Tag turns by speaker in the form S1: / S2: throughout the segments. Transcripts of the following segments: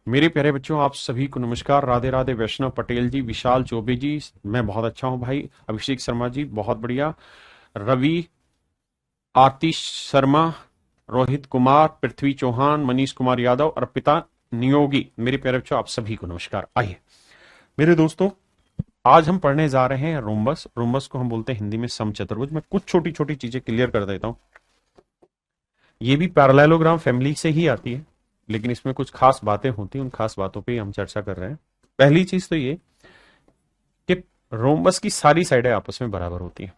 S1: मेरे प्यारे बच्चों, आप सभी को नमस्कार। राधे राधे। वैष्णव पटेल जी, विशाल चौबे जी, मैं बहुत अच्छा हूं भाई। अभिषेक शर्मा जी बहुत बढ़िया। रवि, आरती शर्मा, रोहित कुमार, पृथ्वी चौहान, मनीष कुमार यादव, अर्पिता नियोगी, मेरे प्यारे बच्चों आप सभी को नमस्कार। आइए मेरे दोस्तों, आज हम पढ़ने जा रहे हैं रोम्बस। रोम्बस को हम बोलते हैं हिंदी में समचतुर्भुज। मैं कुछ छोटी छोटी चीजें क्लियर कर देता हूं। ये भी पैरेललोग्राम फैमिली से ही आती है, लेकिन इसमें कुछ खास बातें होती हैं, उन खास बातों पे हम चर्चा कर रहे हैं। पहली चीज तो ये कि रोम्बस की सारी साइडें आपस में बराबर होती हैं।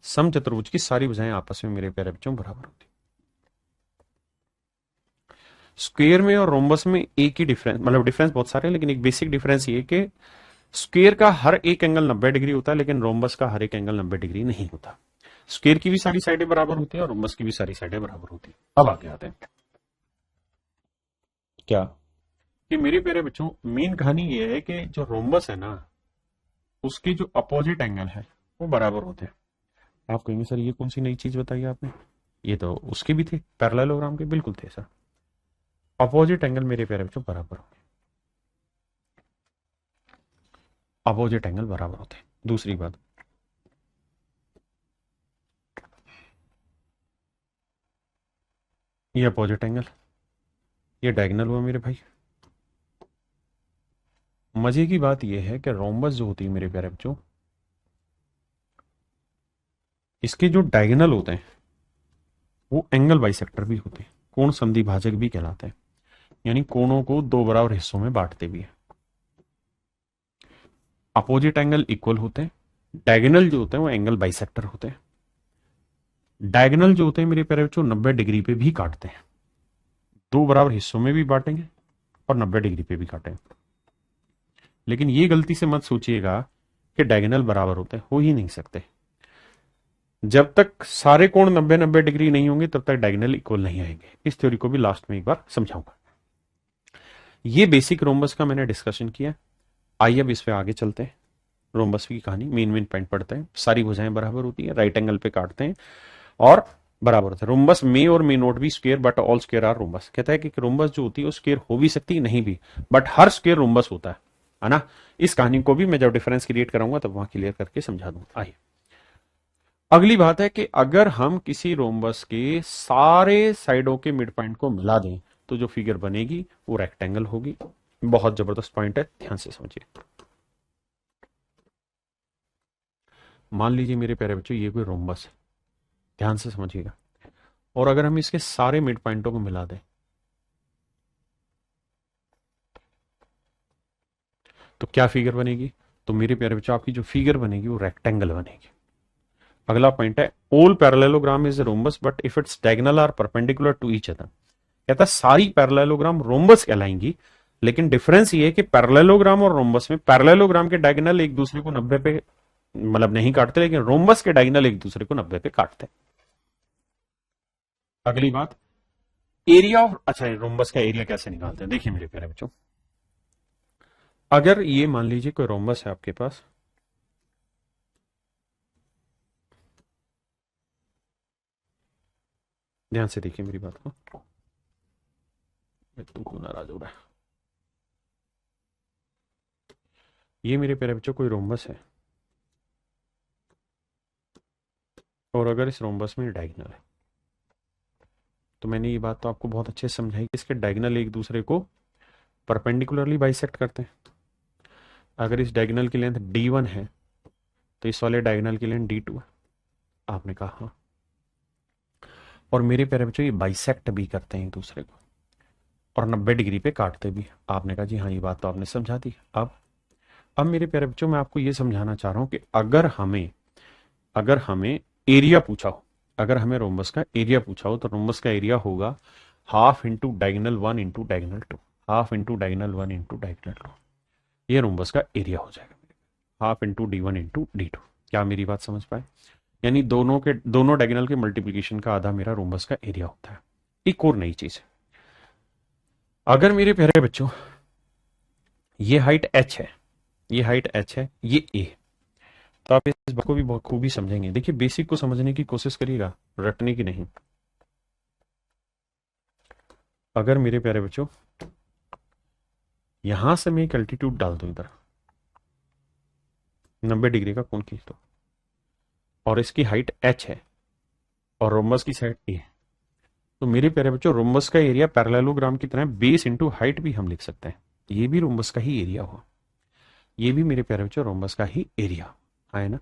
S1: समचतुर्भुज की सारी भुजाएं आपस में मेरे प्यारे बच्चों बराबर होती हैं। स्क्वायर में और रोम्बस में एक ही डिफरेंस, मतलब डिफरेंस बहुत सारे हैं, लेकिन एक बेसिक डिफरेंस ये कि स्क्वायर का हर एक एंगल 90 डिग्री होता है, लेकिन रोम्बस का हर एक एंगल 90 डिग्री नहीं होता। स्क्वायर की भी सारी साइडें बराबर होती है और रोम्बस की भी सारी साइडें बराबर होती है। अब आगे आते हैं क्या कि मेरे प्यारे बच्चों, मेन कहानी ये है कि जो रोम्बस है ना, उसके जो अपोजिट एंगल है वो बराबर होते हैं। आप कहेंगे सर ये कौन सी नई चीज बताई आपने, ये तो उसके भी थे, पैरेललोग्राम के बिल्कुल थे सर। अपोजिट एंगल मेरे प्यारे बच्चों बराबर होते हैं। अपोजिट एंगल बराबर होते हैं। दूसरी बात, ये अपोजिट एंगल, ये डायगोनल हुआ मेरे भाई। मजे की बात यह है कि रोम्बस जो होती है मेरे प्यारे बच्चों, इसके जो डायगोनल होते हैं वो एंगल बाइसेक्टर भी होते हैं, कोण संधि भाजक भी कहलाते हैं। यानी कोणों को दो बराबर हिस्सों में बांटते भी है। अपोजिट एंगल इक्वल होते हैं। डायगोनल जो होते हैं वो एंगल बाइसेक्टर होते हैं। डायगोनल जो होते हैं मेरे प्यारे बच्चों 90 डिग्री पे भी काटते हैं। दो बराबर हिस्सों में भी बांटेंगे और 90 डिग्री पे भी काटेंगे। लेकिन ये गलती से मत सोचिएगा कि डायगोनल बराबर होते हैं, हो ही नहीं सकते। जब तक सारे कोण 90-90 डिग्री नहीं होंगे तब तक डायगोनल इक्वल नहीं आएंगे। इस थ्योरी को भी लास्ट में एक बार समझाऊंगा। ये बेसिक रोम्बस का मैंने डिस्कशन किया। आइए अब इस पे आगे चलते हैं। रोम्बस की कहानी, मेन मेन पॉइंट पढ़ते हैं। सारी भुजाएं बराबर होती है, राइट एंगल पे काटते हैं और बराबर होता है। रोम्बस मे और may not be square but all squares are rhombus. कहता है कि रोम्बस जो होती है वो स्क्वायर हो भी सकती है, नहीं भी, बट हर स्क्वायर रोम्बस होता है ना। इस कहानी को भी मैं जब डिफरेंस क्रिएट करूंगा तब वहां क्लियर करके समझा दूंगा। आइए अगली बात है कि अगर हम किसी रोम्बस के सारे साइडों के मिड पॉइंट को मिला दें तो जो फिगर बनेगी वो रेक्टेंगल होगी। बहुत जबरदस्त पॉइंट है, ध्यान से समझिए। मान लीजिए मेरे प्यारे बच्चों ये कोई रोम्बस है, ध्यान से समझिएगा, और अगर हम इसके सारे मिड पॉइंटों को मिला दें तो क्या फिगर बनेगी। तो मेरे प्यारे बच्चों आपकी जो फिगर बनेगी वो रेक्टेंगल बनेगी। अगला पॉइंट है, all parallelogram is rhombus but if its diagonal are perpendicular to each other. कहता है सारी पैरेललोग्राम रोम्बस कहलाएंगी, लेकिन डिफरेंस ये है कि पैरेललोग्राम और रोम्बस में पैरेललोग्राम के डायगोनल एक दूसरे को 90 पे मतलब नहीं काटते, लेकिन रोम्बस के डायगोनल एक दूसरे को 90 पे काटते हैं। अगली बात, एरिया ऑफ, अच्छा रोम्बस का एरिया कैसे निकालते हैं देखिए मेरे प्यारे बच्चों। अगर ये मान लीजिए कोई रोम्बस है आपके पास, ध्यान से देखिए मेरी बात को। तू क्यों नाराज हो रहा है। ये मेरे प्यारे बच्चों कोई रोम्बस है, और अगर इस रोम्बस में डायगोनल है, तो मैंने ये बात तो आपको बहुत अच्छे से समझाई कि इसके डायगोनल एक दूसरे को परपेंडिकुलरली बाइसेक्ट करते हैं। अगर इस डायगोनल की लेंथ d1 है तो इस वाले डायगोनल की लेंथ d2 है। आपने कहा हाँ। और मेरे प्यारे बच्चों ये बाइसेक्ट भी करते हैं एक दूसरे को और 90 डिग्री पे काटते भी। आपने कहा जी हाँ, ये बात तो आपने समझा दी। अब मेरे प्यारे बच्चों मैं आपको ये समझाना चाह रहा हूं कि अगर हमें एरिया पूछा हो, अगर हमें रोम्बस का एरिया पूछा हो तो रोम्बस का एरिया होगा half into diagonal 1 into diagonal 2, half into diagonal 1 into diagonal 2। ये रोम्बस का एरिया हो जाएगा, half into d1 into d2। क्या मेरी बात समझ पाए। यानी दोनों डायगोनल के मल्टीप्लीकेशन का आधा मेरा रोम्बस का एरिया होता है। एक और नई चीज है, अगर मेरे प्यारे बच्चों ये हाइट h है, ये हाइट h है, ये a, तो आप इस बात को भी बहुत खूबी समझेंगे। देखिए बेसिक को समझने की कोशिश करिएगा, रटने की नहीं। अगर मेरे प्यारे बच्चों यहां से मैं एक एल्टीट्यूड डाल दूं इधर, 90 डिग्री का कोण खींच दो, और इसकी हाइट h है और रोम्बस की साइड a है, तो मेरे प्यारे बच्चों रोम्बस का एरिया पैरेललोग्राम की तरह बेस इंटू हाइट भी हम लिख सकते हैं। ये भी रोम्बस का ही एरिया हुआ, ये भी मेरे प्यारे बच्चों रोम्बस का ही एरिया है ना।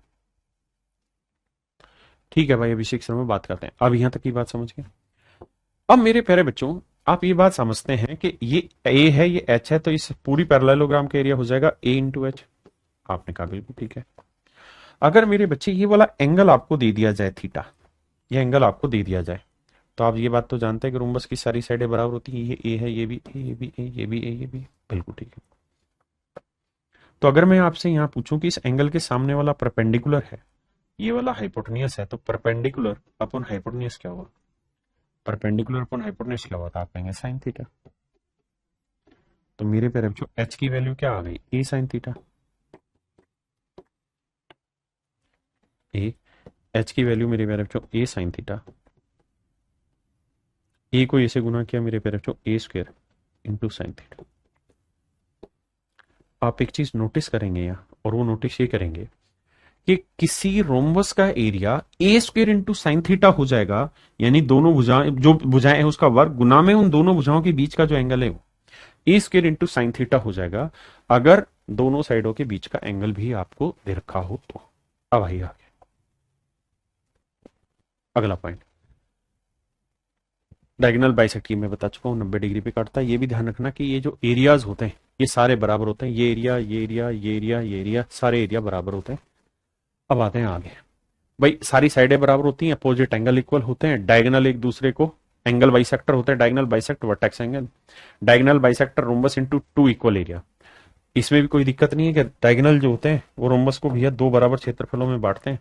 S1: ठीक है भाई, अभी शिक्षण में बात करते हैं। अब यहां तक की बात समझ गए। अब मेरे प्यारे बच्चों आप ये बात समझते हैं कि ये a है, ये h है, तो इस पूरी पैरेललोग्राम का एरिया हो जाएगा a इंटू एच। आपने कहा बिल्कुल ठीक है। अगर मेरे बच्चे ये वाला एंगल आपको दे दिया जाए थीटा, ये एंगल आपको दे दिया जाए, तो आप ये बात तो जानते हैं कि रोम्बस की सारी साइडें बराबर होती हैं। ये ए है, ये भी ए, ये भी ए, ये भी ए, ये भी, बिल्कुल ठीक है। तो अगर मैं आपसे यहां पूछूं कि इस एंगल के सामने वाला परपेंडिकुलर है, ये वाला हाइपोटेन्यूस है, तो परपेंडिकुलर अपॉन हाइपोटेन्यूस क्या हुआ? परपेंडिकुलर अपॉन हाइपोटेन्यूस क्या हुआ था? आप कहेंगे साइन थीटा। तो मेरे प्यारे बच्चों एच की वैल्यू क्या आ गई? ए साइन थीटा। ए, एच की वैल्यू मेरे प्यारे बच्चों ए साइन थीटा। ए को ए से गुना किया मेरे प्यारे बच्चों, ए स्क्वायर इंटू साइन थीटा। आप एक चीज नोटिस करेंगे यहाँ, और वो नोटिस ये करेंगे कि किसी रोम्बस का एरिया ए स्क्वायर इंटू साइन थीटा हो जाएगा, यानी दोनों भुजाएं, जो भुजाएं हैं उसका वर्ग गुना में उन दोनों भुजाओं के बीच का जो एंगल है वो ए स्क्वायर इंटू साइन थीटा हो जाएगा, अगर दोनों साइडों के बीच का एंगल भी आपको दे रखा हो तो। अब आइए आगे, अगला पॉइंट, डायगोनल बाइसेक्ट की मैं बता चुका हूं 90 डिग्री पे काटता है। ये भी ध्यान रखना कि ये जो एरियाज होते हैं ये सारे बराबर होते हैं, ये एरिया, ये एरिया, ये एरिया, ये एरिया, सारे एरिया बराबर होते हैं। अब आते हैं आगे, भाई सारी साइडें बराबर होती हैं, अपोजिट एंगल इक्वल होते हैं, डायगोनल एक दूसरे को एंगल बाइसेक्टर होते हैं, diagonal bisect vertex angle, diagonal bisector rhombus into two equal area. इसमें भी कोई दिक्कत नहीं है कि डायगोनल जो होते हैं वो रोम्बस को भैया दो बराबर क्षेत्रफलों में बांटते हैं।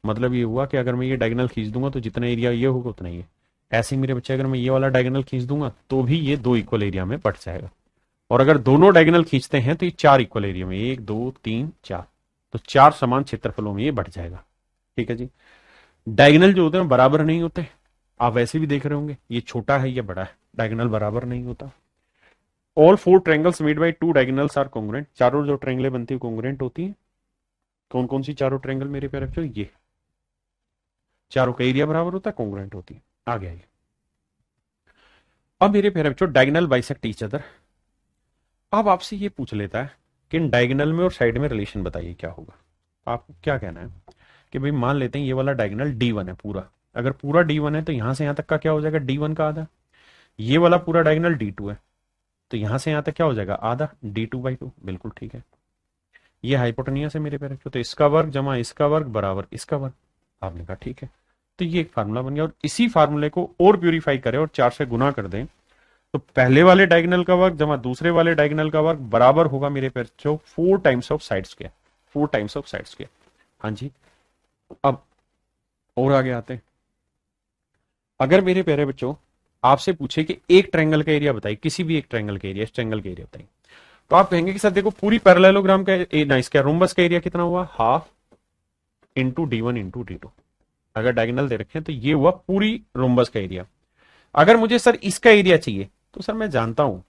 S1: मतलब ये हुआ कि अगर मैं ये डायगोनल खींच दूंगा तो जितना एरिया ये होगा उतना ही है। ऐसे ही मेरे बच्चे अगर मैं ये वाला डायगोनल खींच दूंगा तो भी ये दो इक्वल एरिया में बट जाएगा, और अगर दोनों डायगोनल खींचते हैं तो ये चार इक्वल एरिया में, एक दो तीन चार, तो चार समान क्षेत्रफलों में ये बट जाएगा। ठीक है जी। डायगोनल जो होते हैं बराबर नहीं होते, आप वैसे भी देख रहे होंगे, ये छोटा है ये बड़ा है, डायगोनल बराबर नहीं होता। All four triangles made by two diagonals are congruent, चारों जो ट्रायंगलें बनती है कॉन्ग्रुएंट होती हैं। कौन कौन सी चारों ट्रायंगल मेरे प्यारे बच्चों? ये चारों का एरिया बराबर होता है, कॉन्ग्रुएंट होती है। आगे आइए, अब मेरे प्यारे बच्चों डायगोनल बाइसेक्ट ईच अदर। अब आपसे ये पूछ लेता है कि इन डायगोनल में और साइड में रिलेशन बताइए क्या होगा। आपको क्या कहना है कि भाई मान लेते हैं ये वाला डायगोनल D1 है पूरा, अगर पूरा D1 है तो यहां से यहां तक का क्या हो जाएगा? D1 का आधा। ये वाला पूरा डायगोनल D2 है, तो यहां से यहां तक क्या हो जाएगा? आधा, D2/2। बिल्कुल ठीक है। ये हाइपोटेनियस है मेरे प्यारे बच्चों, तो इसका वर्ग जमा इसका वर्ग बराबर इसका वर्ग। आपने कहा ठीक है, तो ये एक फार्मूला बन गया, और इसी फार्मूले को और प्यूरिफाई करें और 4 से गुना कर दें, तो पहले वाले डायगोनल का वर्ग जमा दूसरे वाले डायगोनल का वर्ग बराबर होगा मेरे बच्चों 4 times of side square, 4 times of side square. हाँ जी। अब और आगे आते हैं, अगर मेरे प्यारे बच्चों आपसे पूछे कि एक ट्रायंगल का एरिया बताइए, किसी भी एक ट्रायंगल का एरिया, इस ट्रायंगल का एरिया बताइए, तो आप कहेंगे कि सर देखो पूरी पैरेललोग्राम का ना इसका रोम्बस का एरिया कितना हुआ? Half into D1 into D2। अगर डायगोनल दे रखे हैं तो ये हुआ पूरी रोम्बस का एरिया। अगर मुझे सर इसका एरिया चाहिए, तो सर मैं जानता हूं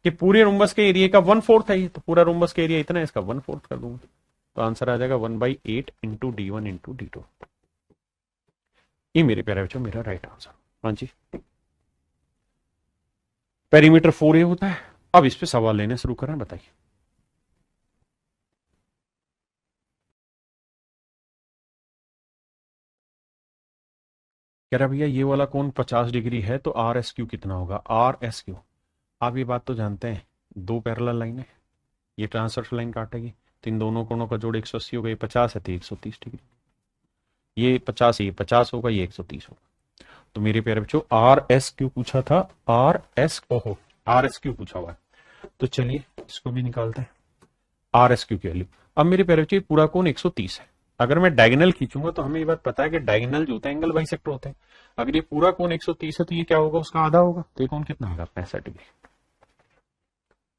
S1: कि पूरे रोम्बस के एरिया का 1/4 है ये, तो पूरा रोम्बस का एरिया इतना है, इसका 1/4 कर दूंगा, तो आंसर आ जाएगा 1/8 इंटू D1 इंटू D2। ये मेरे प्यारे बच्चों मेरा राइट आंसर। हाँ जी, पेरीमीटर 4A होता है। अब इस पे सवाल लेने शुरू करें, बताइए। कह रहा भैया ये वाला कोण 50 डिग्री है तो RSQ कितना होगा? RSQ, आप ये बात तो जानते हैं, दो पैरेलल लाइन है, ये ट्रांसवर्स लाइन काटेगी, तो इन दोनों कोणों का जोड़ 180 होगा, ये 50 है तो 130 डिग्री, ये 50, ये 50 होगा, ये 130 होगा। तो मेरे प्यारे बच्चों RSQ पूछा था, RSQ पूछा हुआ है, तो चलिए इसको भी निकालते हैं, RSQ की वैल्यू। अब मेरे प्यारे बच्चों पूरा कोण 130 है, अगर मैं डायगोनल खींचूंगा तो हमें ये बात पता है कि डायगोनल जो होता है एंगल बाइसेक्टर होते हैं। अगर ये पूरा कोण 130 है तो ये क्या होगा? उसका आधा होगा, तो ये कोण कितना होगा? 65 डिग्री।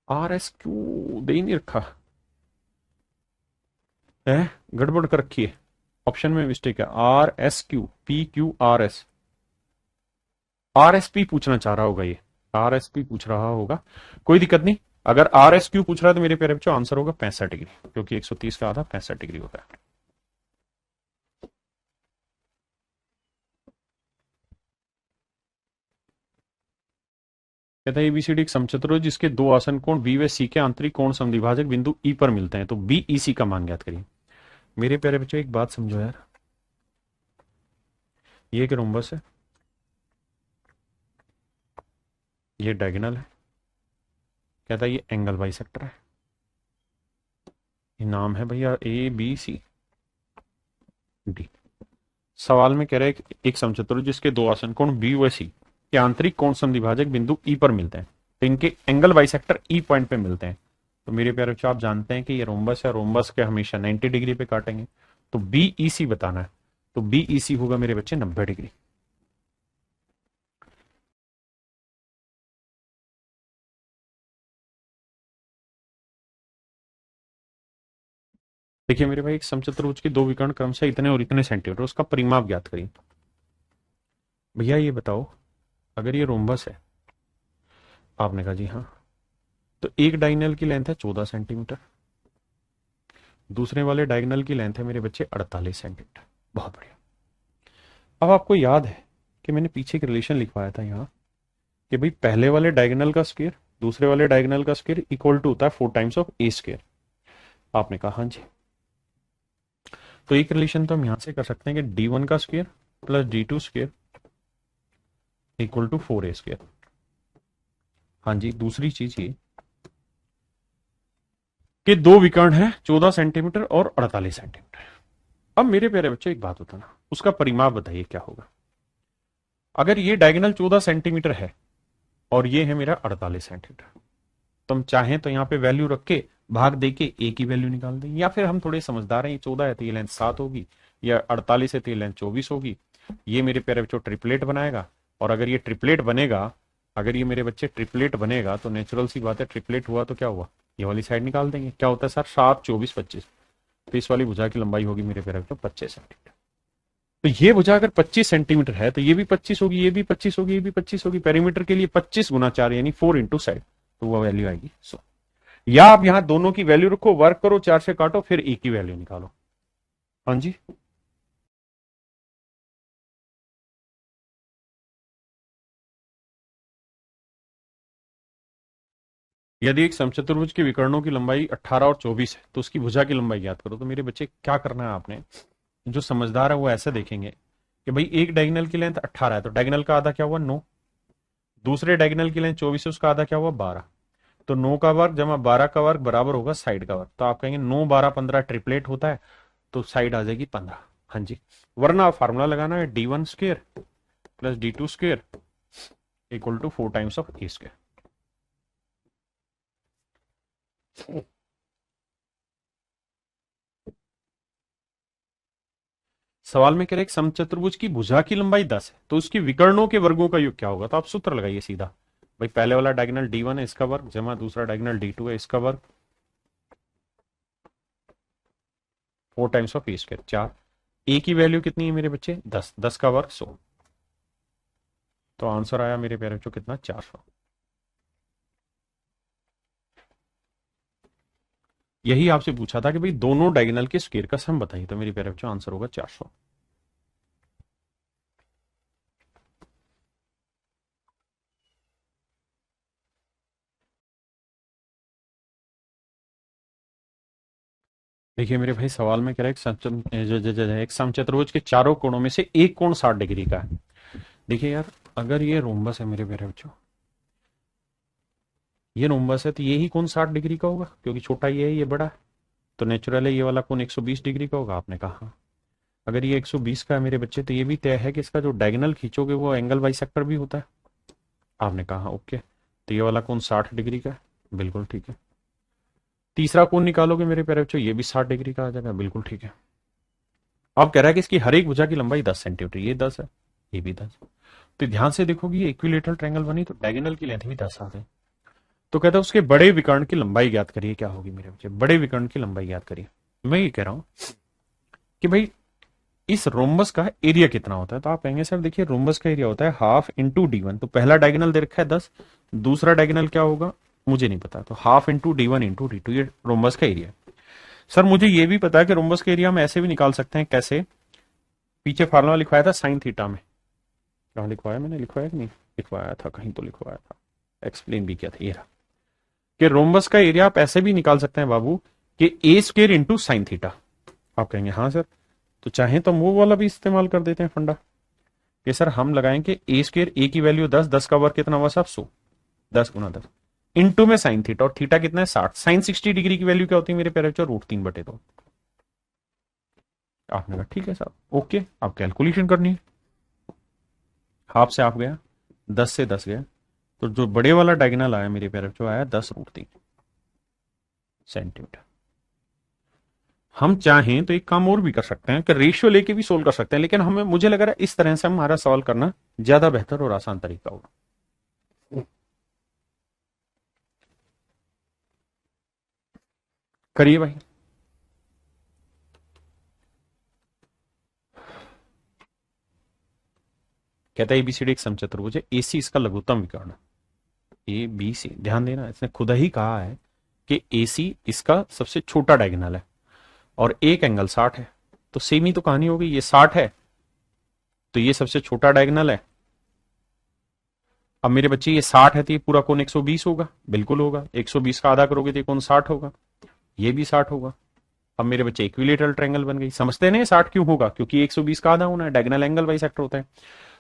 S1: RSQ दे ही नहीं रखा है, गड़बड़ कर रखी है, ऑप्शन में मिस्टेक है। RSQ, PQRS, आरएसपी पूछना चाह रहा होगा, ये आरएसपी पूछ रहा होगा, कोई दिक्कत नहीं। अगर आरएसक्यू पूछ रहा है तो मेरे प्यारे बच्चों आंसर होगा 65 डिग्री, क्योंकि 130 का आधा 65 डिग्री होता है। कहता है एबीसीडी एक समचतुर्भुज जिसके दो आसन कोण बी व सी के आंतरिक कोण समद्विभाजक बिंदु ई पर मिलते हैं, तो बी ई सी का मान ज्ञात करिए। मेरे प्यारे बच्चों एक बात समझो यार, ये एक रोम्बस है, ये डायगोनल है, कहता है ये एंगल बाइसेक्टर है, ये नाम है भैया ए बी सी डी। सवाल में कह रहे हैं एक समचतुर्भुज जिसके दो आसन कोण बी व सी के आंतरिक कोण समद्विभाजक बिंदु ई पर मिलते हैं, तो इनके एंगल बाइसेक्टर ई पॉइंट पे मिलते हैं। तो मेरे प्यारे बच्चों आप जानते हैं कि ये रोम्बस है, रोम्बस के हमेशा 90 डिग्री पे काटेंगे, तो बी ई सी बताना है, तो बी ई सी होगा मेरे बच्चे 90 डिग्री। देखिए मेरे भाई एक समचतुर्भुज के दो विकर्ण क्रमशः इतने और इतने सेंटीमीटर, उसका परिमाप ज्ञात करिए। भैया ये बताओ, अगर ये रोम्बस है, आपने कहा जी हाँ, तो एक डायगोनल की लेंथ है 14 सेंटीमीटर, दूसरे वाले डायगोनल की लेंथ है मेरे बच्चे 48 सेंटीमीटर। बहुत बढ़िया। अब आपको याद है कि मैंने पीछे एक रिलेशन लिखवाया था यहाँ कि भाई पहले वाले डायगोनल का स्क्वायर दूसरे वाले डायगोनल का स्क्वायर इक्वल टू होता है 4 टाइम्स ऑफ ए स्क्वायर। आपने कहा हाँ जी, तो एक रिलेशन तो हम यहां से कर सकते हैं कि d1 का square plus d2 square equal to 4a square. हाँ जी, दूसरी चीज ये कि दो विकर्ण है 14 सेंटीमीटर और 48 सेंटीमीटर। अब मेरे प्यारे बच्चे एक बात बताना, उसका परिमाप बताइए क्या होगा। अगर ये डायगोनल 14 सेंटीमीटर है और ये है मेरा 48 सेंटीमीटर, तो हम चाहें तो यहाँ पे वैल्यू रख के भाग दे के ए की वैल्यू निकाल दें, या फिर हम थोड़े समझदार हैं, ये 14 है तो ये लेंथ 7 होगी, या 48 है तो ये लेंथ 24 होगी। ये मेरे प्यारे बच्चों ट्रिपलेट बनाएगा, और अगर ये ट्रिपलेट बनेगा, अगर ये मेरे बच्चे ट्रिपलेट बनेगा तो नेचुरल सी बात है, ट्रिपलेट हुआ तो क्या हुआ, ये वाली साइड निकाल देंगे। क्या होता है सर, 7 24 25, तो इस वाली भुजा की लंबाई होगी मेरे प्यारे बच्चों 25 सेंटीमीटर। तो ये भुजा अगर 25 सेंटीमीटर है तो ये भी 25 होगी, ये भी 25 होगी, ये भी 25 होगी। पेरीमीटर के लिए 25 गुना 4 यानी 4 इंटू साइड, तो वो वैल्यू आएगी 100। या आप यहां दोनों की वैल्यू रखो, वर्क करो, 4 से काटो, फिर ए की वैल्यू निकालो। हाँ जी, यदि एक समचतुर्भुज के विकर्णों की लंबाई 18 और 24 है तो उसकी भुजा की लंबाई ज्ञात करो। तो मेरे बच्चे क्या करना है आपने, जो समझदार है वो ऐसे देखेंगे कि भाई एक डायगोनल की लेंथ 18 है तो डायगोनल का आधा क्या हुआ 9, दूसरे डायगोनल की लेंथ 24 है उसका आधा क्या हुआ 12, तो 9 का वर्ग जमा 12 का वर्ग बराबर होगा साइड का वर्ग। तो आप कहेंगे 9 12 15 ट्रिपलेट होता है, तो साइड आ जाएगी 15। हाँ जी, वरना फार्मूला लगाना है d1 square plus d2 square equal to 4 times of a square. सवाल में कह रहे एक समचतुर्भुज की भुजा की लंबाई 10 है तो उसकी विकर्णों के वर्गों का योग क्या होगा। तो आप सूत्र लगाइए सीधा, भाई पहले वाला डायगोनल d1 है इसका वर्ग जमा दूसरा डायगोनल d2 है इसका वर्ग 4 टाइम्स ऑफ ए स्क्वायर 4। ए की वैल्यू कितनी है मेरे बच्चे 10, 10 का वर्ग 100, तो आंसर आया मेरे प्यारे बच्चों कितना 400। यही आपसे पूछा था कि भाई दोनों डायगोनल के स्क्वायर का सम बताइए, तो मेरे प्यारे बच्चों आंसर होगा 400। देखिए मेरे भाई सवाल में कह रहा है एक समचतुर्भुज के चारों कोणों में से एक कोण 60 डिग्री का है। देखिए यार, अगर ये रोम्बस है मेरे प्यारे बच्चों, ये रोम्बस है तो ये ही कोण 60 डिग्री का होगा, क्योंकि छोटा ये है ये बड़ा है, तो नेचुरल है ये वाला कोण 120 डिग्री का होगा। आपने कहा हाँ। अगर ये 120 का है मेरे बच्चे तो ये भी तय है कि इसका जो डायगोनल खींचोगे वो एंगल बाइसेक्टर भी होता है। आपने कहा हाँ ओके, तो ये वाला कोण 60 डिग्री का है, बिल्कुल ठीक है। तीसरा कोण निकालोगे मेरे प्यारे बच्चों, ये भी 60 डिग्री का आ जाएगा, बिल्कुल ठीक है। अब कह रहा है कि इसकी हर एक भुजा की लंबाई 10 सेंटीमीटर, ये 10 है ये भी 10। तो ध्यान से देखोगे ये इक्विलेटरल ट्रायंगल बनी तो डायगोनल की लेंथ भी 10 आ गई। तो कहता है उसके बड़े विकर्ण की लंबाई ज्ञात करिए, क्या होगी मेरे बच्चे, बड़े विकर्ण की लंबाई ज्ञात करिए। मैं ये कह रहा हूं कि भाई इस रोम्बस का एरिया कितना होता है? तो आप कहेंगे सर देखिए रोम्बस का एरिया होता है हाफ इंटू D1। तो पहला डायगोनल दे रखा है 10, दूसरा डायगोनल क्या होगा मुझे नहीं पता, तो half into D1 into D2 ये रोम्बस का एरिया। सर मुझे ये भी पता है कि रोम्बस का एरिया हम ऐसे भी निकाल सकते हैं, कैसे? पीछे फार्मूला लिखवाया था साइन थीटा में, कहाँ लिखवाया मैंने, लिखवाया कि नहीं लिखवाया था, कहीं तो लिखवाया था, एक्सप्लेन भी किया था, ये रहा कि रोम्बस का एरिया आप ऐसे भी निकाल सकते हैं बाबू कि ए स्क्र इंटू साइन थीटा। आप कहेंगे हाँ सर, तो चाहे तो हम वो वाला भी इस्तेमाल कर देते हैं फंडा कि सर हम लगाएंगे ए स्क्र, ए की वैल्यू 10, 10 का वर्ग कितना हुआ साहब 100, 10 गुना 10 इंटू में साइन थीटा, और थीटा कितना है 60, साइन 60 डिग्री की वैल्यू क्या होती है मेरे प्यारे बच्चों, √3/2। आपने कहा ठीक है साहब ओके, आप कैलकुलेशन करनी है। हाफ से हाफ गया, 10 से 10 गया, तो जो बड़े वाला डायगोनल आया मेरे प्यारे बच्चों आया 10√3 सेंटीमीटर। हम चाहें तो एक काम और भी कर सकते हैं कि रेशियो लेके भी सोल्व कर सकते हैं, लेकिन हमें मुझे लग रहा है इस तरह से हमारा सवाल करना ज्यादा बेहतर और आसान तरीका होगा। करिए भाई। कहता है एबीसीडी एक समचतुर्भुज है, एसी इसका लघुत्तम विकर्ण। ए बी सी, ध्यान देना इसने खुद ही कहा है कि एसी इसका सबसे छोटा डायगोनल है और एक एंगल 60 है, तो सेम ही तो कहानी हो गई, ये 60 है तो ये सबसे छोटा डायगोनल है। अब मेरे बच्चे ये 60 है तो ये पूरा कोण 120 होगा, बिल्कुल होगा, 120 का आधा करोगे तो ये कोण 60 होगा, ये भी 60 होगा। अब मेरे बच्चे इक्विलेटरल ट्रायंगल बन गई, समझते नहीं 60 क्यों होगा, क्योंकि 120 का आधा होना है, डायगोनल एंगल बाइसेक्टर होता है।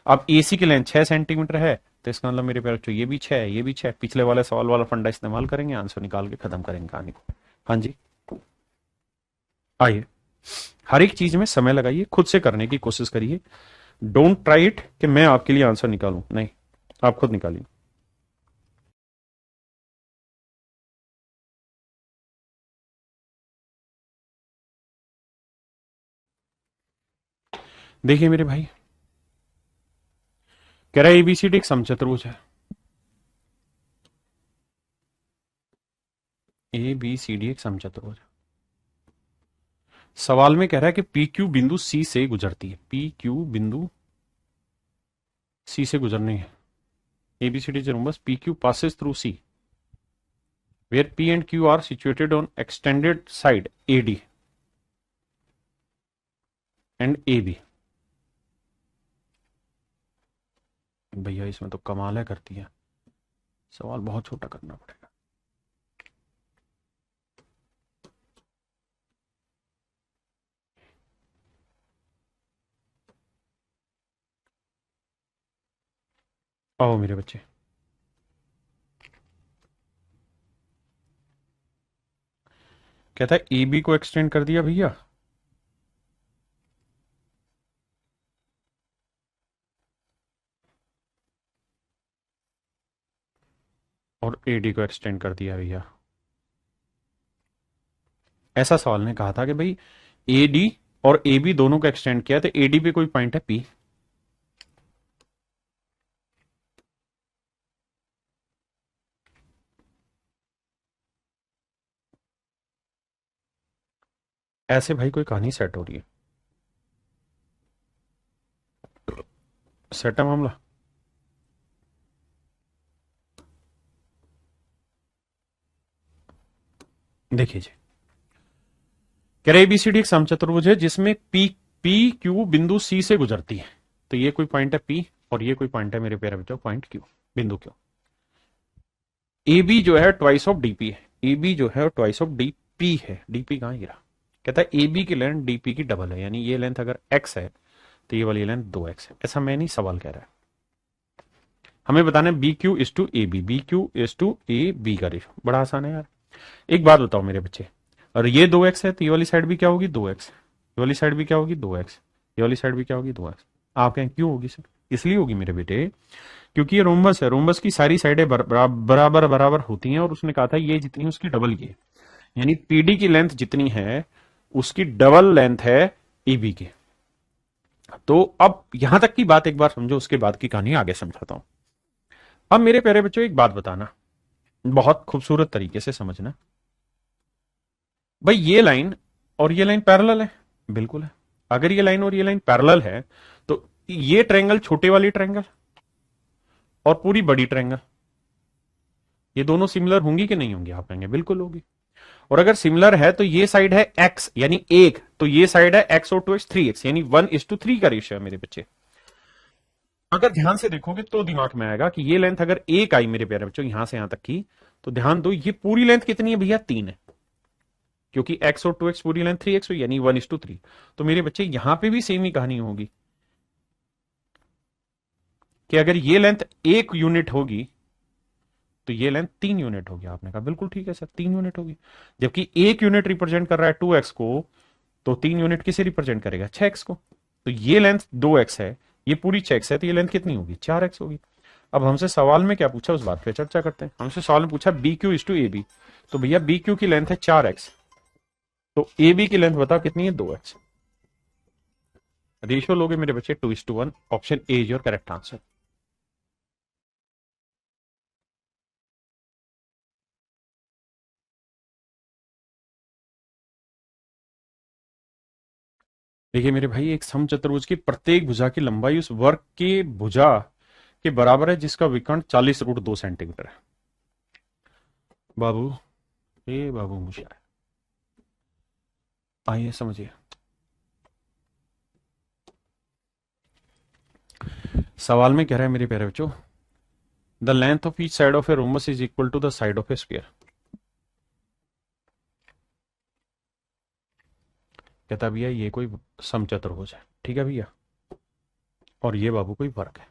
S1: अब एसी की लेंथ 6 सेंटीमीटर है, तो इसका मतलब मेरे प्यारे बच्चों ये भी 6 है, ये भी 6, पिछले वाले सवाल वाला फंडा इस्तेमाल करेंगे, आंसर निकाल के खत्म करेंगे कहानी को। हाँ जी, आइए, हर एक चीज में समय लगाइए, खुद से करने की कोशिश करिए। डोंट ट्राई इट कि मैं आपके लिए आंसर निकालूं, नहीं, आप खुद निकालिए। देखिए मेरे भाई, कह रहा है एबीसीडी एक समचतुर्भुज है, एबीसीडी एक समचतुर्भुज है। सवाल में कह रहा है कि पी क्यू बिंदु सी से गुजरती है, पी क्यू बिंदु सी से गुजरनी है। एबीसीडी बस P Q passes through C where P and Q are situated on extended side AD and AB। भैया इसमें तो कमाल है करती है, सवाल बहुत छोटा करना पड़ेगा। आओ मेरे बच्चे, कहता है AB को एक्सटेंड कर दिया भैया, और AD को एक्सटेंड कर दिया भैया। ऐसा सवाल ने कहा था कि भाई AD और AB दोनों को एक्सटेंड किया, तो AD पे कोई पॉइंट है P, ऐसे भाई कोई कहानी सेट हो रही है, सेट है मामला। देखिए जी, कह रहे एबीसीडी एक समचतुर्भुज है जिसमें पी पी क्यू बिंदु सी से गुजरती है, तो ये कोई पॉइंट है पी और ये कोई पॉइंट है मेरे प्यारे बच्चों पॉइंट क्यू, बिंदु क्यू। ए बी जो है ट्वाइस ऑफ डीपी है, ए बी जो है ट्वाइस ऑफ डीपी है, डीपी कहां गिरा, कहता है ए बी की लेंथ डीपी की डबल है, यानी ये लेंथ अगर एक्स है तो ये वाली लेंथ 2x है। ऐसा मैं नहीं, सवाल कह रहा है, हमें बताना है B Q is to A B, B Q is to A B का रेशो, बड़ा आसान है यार। एक बात बताओ मेरे बच्चे, और ये 2x है तो ये वाली साइड भी क्या होगी 2x, ये वाली साइड भी क्या होगी 2x, ये वाली साइड भी क्या होगी 2x। आप कहें क्यों होगी सर, इसलिए होगी मेरे बेटे क्योंकि ये रोम्बस है, रोम्बस की सारी साइडें बराबर बराबर होती हैं, और उसने कहा था ये जितनी उसकी डबल ये, यानी पीडी की लेंथ जितनी है उसकी डबल लेंथ है एबी की। तो अब यहां तक की बात एक बार समझो, उसके बाद की कहानी आगे समझाता हूं। अब मेरे प्यारे बच्चों एक बात बताना, बहुत खूबसूरत तरीके से समझना, भाई ये लाइन और ये लाइन पैरेलल है, बिल्कुल है, अगर ये लाइन और ये लाइन पैरेलल है तो ये ट्रायंगल, छोटे वाली ट्रायंगल और पूरी बड़ी ट्रायंगल, ये दोनों सिमिलर होंगी कि नहीं होंगी? आप कहेंगे बिल्कुल होगी। और अगर सिमिलर है तो ये साइड है x यानी एक, तो ये साइड है x और 2x 3x यानी 1:3 का रेशियो है मेरे बच्चे। अगर ध्यान से देखोगे तो दिमाग में आएगा कि ये लेंथ अगर एक आई मेरे प्यारे बच्चों यहां से यहां तक की, तो ध्यान दो ये पूरी लेंथ कितनी है भैया? 3 है, क्योंकि x और 2x पूरी लेंथ 3x हुई यानी 1:3। तो मेरे बच्चे यहां पे भी सेम ही कहानी होगी कि अगर ये लेंथ 1 यूनिट होगी तो ये लेंथ 3 यूनिट होगी। आपने कहा बिल्कुल ठीक है सर, 3 यूनिट होगी। जबकि 1 यूनिट रिप्रेजेंट कर रहा है 2x को, तो 3 यूनिट किसे रिप्रेजेंट करेगा? 6x को। तो ये लेंथ 2x है, ये पूरी 6x है, तो ये लेंथ कितनी होगी? 4x होगी। अब हमसे सवाल में क्या पूछा, उस बात पे चर्चा करते हैं। हमसे सवाल में पूछा B Q is to A B, तो भैया बी क्यू की लेंथ है 4x, तो ए बी की लेंथ बताओ कितनी है? 2x। रेशियो लोगे मेरे बच्चे 2:1। Option A is your correct answer. देखिए मेरे भाई, एक समचतुर्भुज की प्रत्येक भुजा की लंबाई उस वर्ग की भुजा के बराबर है जिसका विकर्ण 40√2 सेंटीमीटर है। बाबू, ये बाबू मुझे आइए समझिए। सवाल में कह रहा है मेरे प्यारे बच्चों, the length of each side of a rhombus is equal to the side of a square. कहता भैया ये कोई समचतुर्भुज है, ठीक है भैया, और ये बाबू कोई वर्ग है।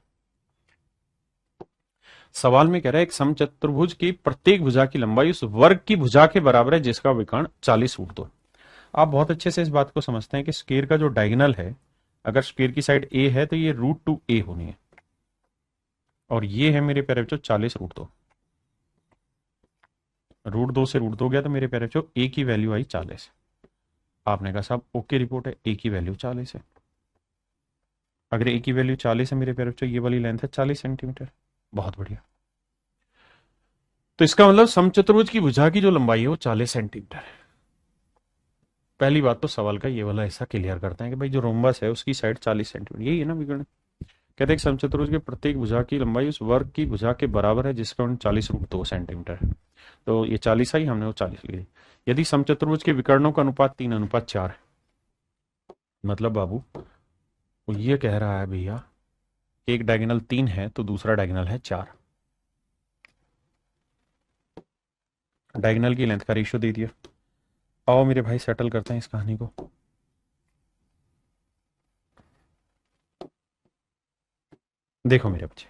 S1: सवाल में कह रहा है एक समचतुर्भुज की प्रत्येक भुजा की लंबाई उस वर्ग की भुजा के बराबर है जिसका विकर्ण 40√2। आप बहुत अच्छे से इस बात को समझते हैं कि स्क्वायर का जो डायगोनल है, अगर स्क्वायर की साइड ए है तो ये √2a होनी है, और ये है मेरे प्यारे बच्चों 40√2। √2 से √2 गया तो मेरे प्यारे बच्चों ए की वैल्यू आई 40। आपने कहा साहब ओके रिपोर्ट है, ए की वैल्यू 40 है। अगर ए की वैल्यू 40 है मेरे प्यारे बच्चों, ये वाली लेंथ है 40 सेंटीमीटर। बहुत बढ़िया। तो इसका मतलब समचतुर्भुज की भुजा की जो लंबाई है वो 40 सेंटीमीटर है। पहली बात तो सवाल का ये वाला ऐसा क्लियर करते हैं कि भाई जो रोम्बस है उसकी साइड 40 सेंटीमीटर, यही है ना विकर्ण। कहते हैं समचतुर्भुज के प्रत्येक भुजा की लंबाई उस वर्ग की भुजा के बराबर है जिसका 40√2 सेंटीमीटर है। तो ये 40 आई, हमने वो 40 लिख दी। यदि समचतुर्भुज के विकर्णों का अनुपात 3:4 है, मतलब बाबू वो ये कह रहा है भैया एक डायगोनल 3 है तो दूसरा डायगोनल है 4। डायगोनल की लेंथ का रेशियो दे दिया। आओ मेरे भाई सेटल करते हैं इस कहानी को। देखो मेरे बच्चे,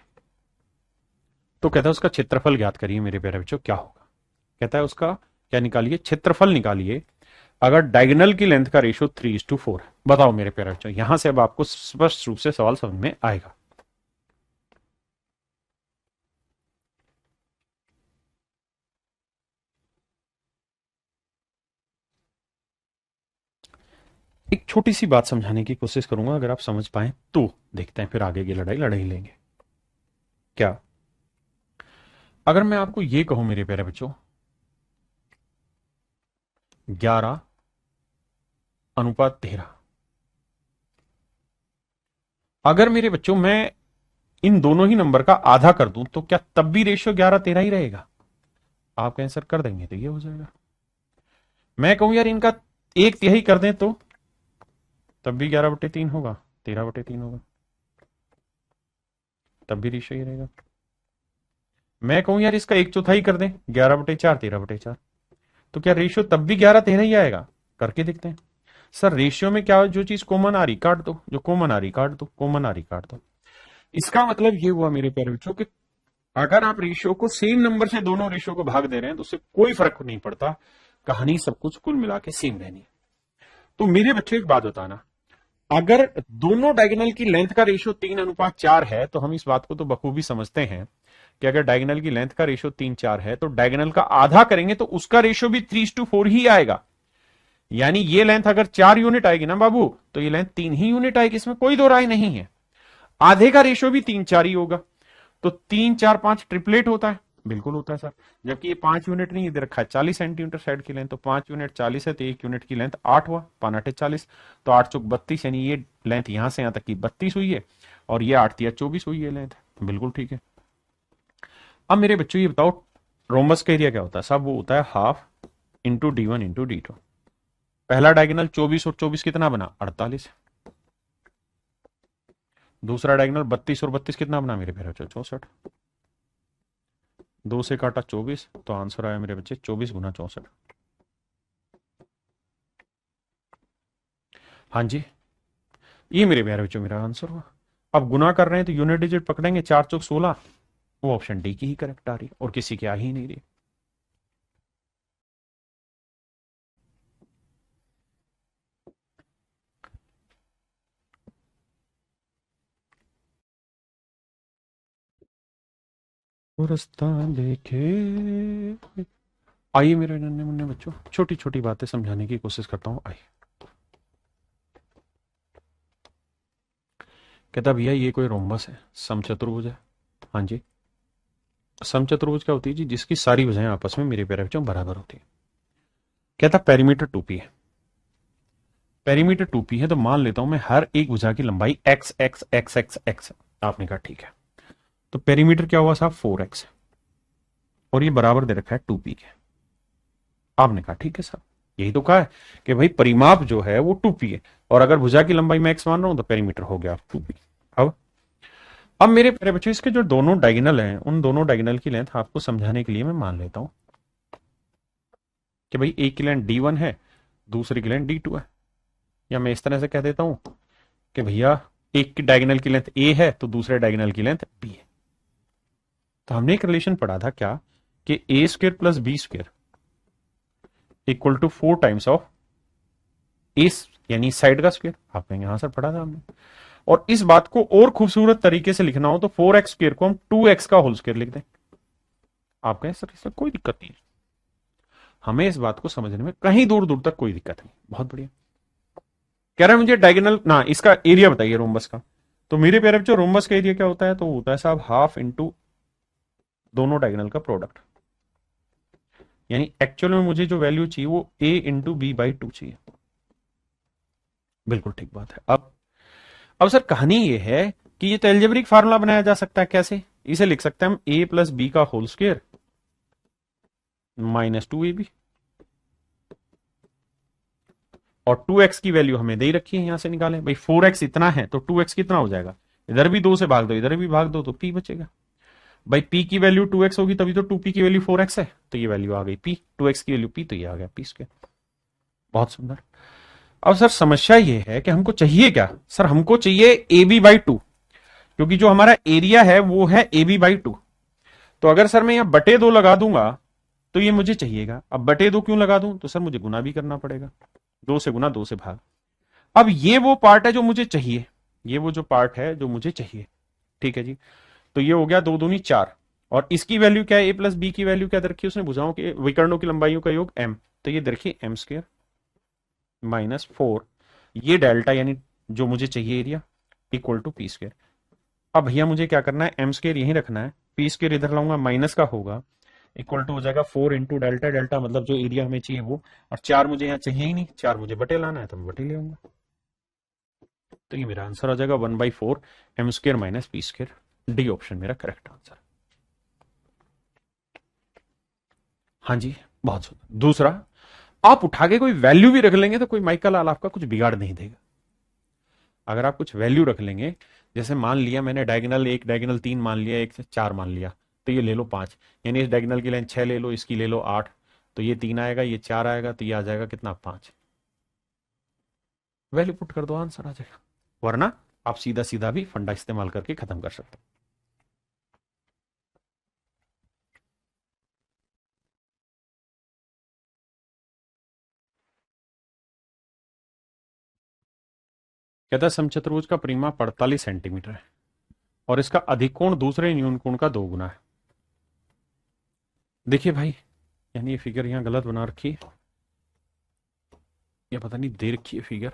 S1: तो कहता है उसका क्षेत्रफल ज्ञात करिए मेरे प्यारे बच्चों, क्या होगा? कहता है उसका क्या निकालिए? क्षेत्रफल निकालिए अगर डायगोनल की लेंथ का रेशियो 3:4 है। बताओ मेरे प्यारे बच्चों, यहां से अब आपको स्पष्ट रूप से सवाल समझ में आएगा। एक छोटी सी बात समझाने की कोशिश करूंगा, अगर आप समझ पाए तो देखते हैं, फिर आगे की लड़ाई लड़ ही लेंगे। क्या अगर मैं आपको ये कहूं मेरे प्यारे बच्चों 11:13, अगर मेरे बच्चों मैं इन दोनों ही नंबर का आधा कर दूं तो क्या तब भी रेशियो 11:13 ही रहेगा? आप कहें सर कर देंगे तो ये हो जाएगा। मैं कहूं यार इनका 1/3 कर दें तो तब भी 11/3 होगा, 13/3 होगा, तब भी रेशियो ही रहेगा। मैं कहूं यार इसका 1/4 कर दें, 11/4, 13/4, तो क्या रेशियो तब भी 11:13 ही आएगा? करके देखते हैं। सर रेशियो में क्या, जो चीज कॉमन आ रही काट दो, जो कॉमन आ रही काट दो, कॉमन आ रही काट दो। इसका मतलब ये हुआ मेरे प्यारे बच्चों कि अगर आप रेशियो को सेम नंबर से दोनों रेशियो को भाग दे रहे हैं तो उससे कोई फर्क नहीं पड़ता, कहानी सब कुछ कुल मिला के सेम रहनी है। तो मेरे बच्चे एक बात बताना, अगर दोनों डायगोनल की लेंथ का रेशियो 3:4 है तो हम इस बात को तो बखूबी समझते हैं कि अगर डायगोनल की लेंथ का रेशियो 3:4 है तो डायगोनल का आधा करेंगे तो उसका रेशियो भी 3:4 ही आएगा। यानी ये लेंथ अगर 4 यूनिट आएगी ना बाबू, तो ये लेंथ 3 ही यूनिट आएगी, इसमें कोई दो राय नहीं है। आधे का रेशियो भी 3:4 ही होगा, तो 3, 4, 5 ट्रिपलेट होता है, बिल्कुल होता है सर। जबकि ये 5 यूनिट नहीं दे रखा है, 40 सेंटीमीटर साइड की लेंथ, तो 5 यूनिट 40 है, तो 1 यूनिट की लेंथ 8 हुआ, 5 8 40, तो 8 चौक 32, यानी ये लेंथ यहां से यहां तक की 32 हुई है, और ये 8 3 24 हुई है लेंथ। बिल्कुल ठीक है। अब मेरे बच्चों ये बताओ, रोमबस का एरिया क्या होता है साहब? वो होता है half into D1 into D2। पहला डायगोनल 24 और 24 कितना बना? 48। दूसरा डायगोनल 32 और 32 कितना बना मेरे प्यारे बच्चों? 64। 2 से काटा 24, तो आंसर आया मेरे बच्चे 24 गुना 64। हाँ जी, ये मेरे प्यारे बच्चों मेरा आंसर हुआ। अब गुना कर रहे हैं तो यूनिट डिजिट पकड़ेंगे, 4 चौक 16, वो ऑप्शन डी की ही करेक्ट आ रही, और किसी की आ ही नहीं रही। वो रास्ता देखे। आइए मेरे नन्हे मुन्ने बच्चों, छोटी छोटी बातें समझाने की कोशिश करता हूँ। आइए। कहता भैया ये कोई रोम्बस है, समचतुर्भुज है। हाँ जी। समचतुर्भुज क्या होती है जी? जिसकी सारी भुजाएं आपस में मेरे प्यारे बच्चों बराबर होती है। कहता पेरीमीटर 2p है। पेरीमीटर 2p है तो मान लेता हूं मैं हर एक भुजा की लंबाई x x x x x. आपने कहा ठीक है। तो पेरीमीटर क्या हुआ साहब? 4x, और ये बराबर दे रखा है 2p के। आपने कहा ठीक है साहब, यही तो कहा है कि भाई परिमाप जो है वो 2p है, और अगर भुजा की लंबाई मैं x मान रहा हूं तो पेरीमीटर हो गया 2p। अब मेरे प्यारे बच्चों, इसके जो दोनों डायगोनल हैं, उन दोनों डायगोनल की लेंथ आपको समझाने के लिए मैं मान लेता हूं कि भाई एक की लेंथ D1 है, दूसरी की लेंथ D2 है। या मैं इस तरह से कह देता हूं कि भैया एक की डायगोनल की लेंथ A है तो दूसरे डायगोनल की लेंथ B है। तो हमने एक रिलेशन पढ़ा था क्या, कि A² plus B² equal to 4 times of a, यानी साइड का स्क्वायर। आप कहेंगे हाँ सर पढ़ा था हमने। और इस बात को और खूबसूरत तरीके से लिखना हो तो 4x² को हम 2x का होल स्क्वायर लिख दें। आप कहें सर इसमें कोई दिक्कत नहीं, हमें इस बात को समझने में कहीं दूर दूर तक कोई दिक्कत नहीं। बहुत बढ़िया। कह रहा है मुझे डायगोनल ना इसका एरिया बताइए रोम्बस का। तो मेरे प्यारे बच्चों रोम्बस का एरिया क्या होता है? तो होता है साहब हाफ इंटू दोनों डायगोनल का प्रोडक्ट। यानी एक्चुअल में मुझे जो वैल्यू चाहिए वो a इंटू B/2 चाहिए। बिल्कुल ठीक बात है। अब सर कहानी ये है कि ये तो एल्जेब्रिक फार्मूला बनाया जा सकता है। कैसे? इसे लिख सकते हैं हम a प्लस बी का होल स्क्वायर -2ab, और 2x की वैल्यू हमें दे रखी है, यहां से निकालें भाई। 4x इतना है तो 2x कितना हो जाएगा? इधर भी 2 से भाग दो, इधर भी भाग दो, तो p बचेगा। भाई p की वैल्यू 2x होगी तभी तो 2p की वैल्यू 4x है, तो ये वैल्यू आ गई p। 2x की वैल्यू p, तो ये आ गया p²। बहुत सुंदर। अब सर समस्या ये है कि हमको चाहिए क्या? सर हमको चाहिए AB/2, क्योंकि जो हमारा एरिया है वो है AB/2। तो अगर सर मैं यहां बटे 2 लगा दूंगा तो ये मुझे चाहिएगा। अब बटे 2 क्यों लगा दूं? तो सर मुझे गुना भी करना पड़ेगा, 2 से गुना 2 से भाग। अब ये वो पार्ट है जो मुझे चाहिए, ये वो जो पार्ट है जो मुझे चाहिए। ठीक है जी। तो ये हो गया 2 दूनी 4, और इसकी वैल्यू क्या है? a प्लस बी की वैल्यू क्या रखी है उसने? भुजाओं के विकर्णों की लंबाइयों का योग m, तो ये देखिए m² -4, ये डेल्टा यानी जो मुझे चाहिए एरिया, इक्वल टू p²। अब भैया मुझे क्या करना है? m² यहीं रखना है, p² इधर लाऊंगा, माइनस का होगा, इक्वल टू हो जाएगा 4 इंटू डेल्टा। डेल्टा मतलब जो एरिया हमें चाहिए वो, और 4 मुझे यहाँ चाहिए ही नहीं, 4 मुझे बटे लाना है तो मैं बटे ले आऊंगा। तो ये मेरा आंसर आ जाएगा 1/4 m² minus p²। D option मेरा करेक्ट आंसर। हाँ जी, बहुत सुंदर। दूसरा, आप उठा के कोई वैल्यू भी रख लेंगे तो कोई माइकल लाल आपका कुछ बिगाड़ नहीं देगा। अगर आप कुछ वैल्यू रख लेंगे, जैसे मान लिया मैंने डायगोनल 1 डायगोनल 3 मान लिया, 1 से 4 मान लिया, तो ये ले लो 5, यानी इस डायगोनल की लेंथ 6 ले लो, इसकी ले लो 8, तो ये 3 आएगा, ये 4 आएगा, तो ये आ जाएगा कितना? 5। वैल्यू पुट कर दो, आंसर आ जाएगा। वरना आप सीधा सीधा भी फंडा इस्तेमाल करके खत्म कर सकते हैं। कहता है समचतुर्भुज का परिमाप 48 सेंटीमीटर है और इसका अधिकोण दूसरे न्यूनकोण का 2 गुना है। देखिए भाई, यानी ये फिगर यहां गलत बना रखी है, या पता नहीं दे रखी है फिगर।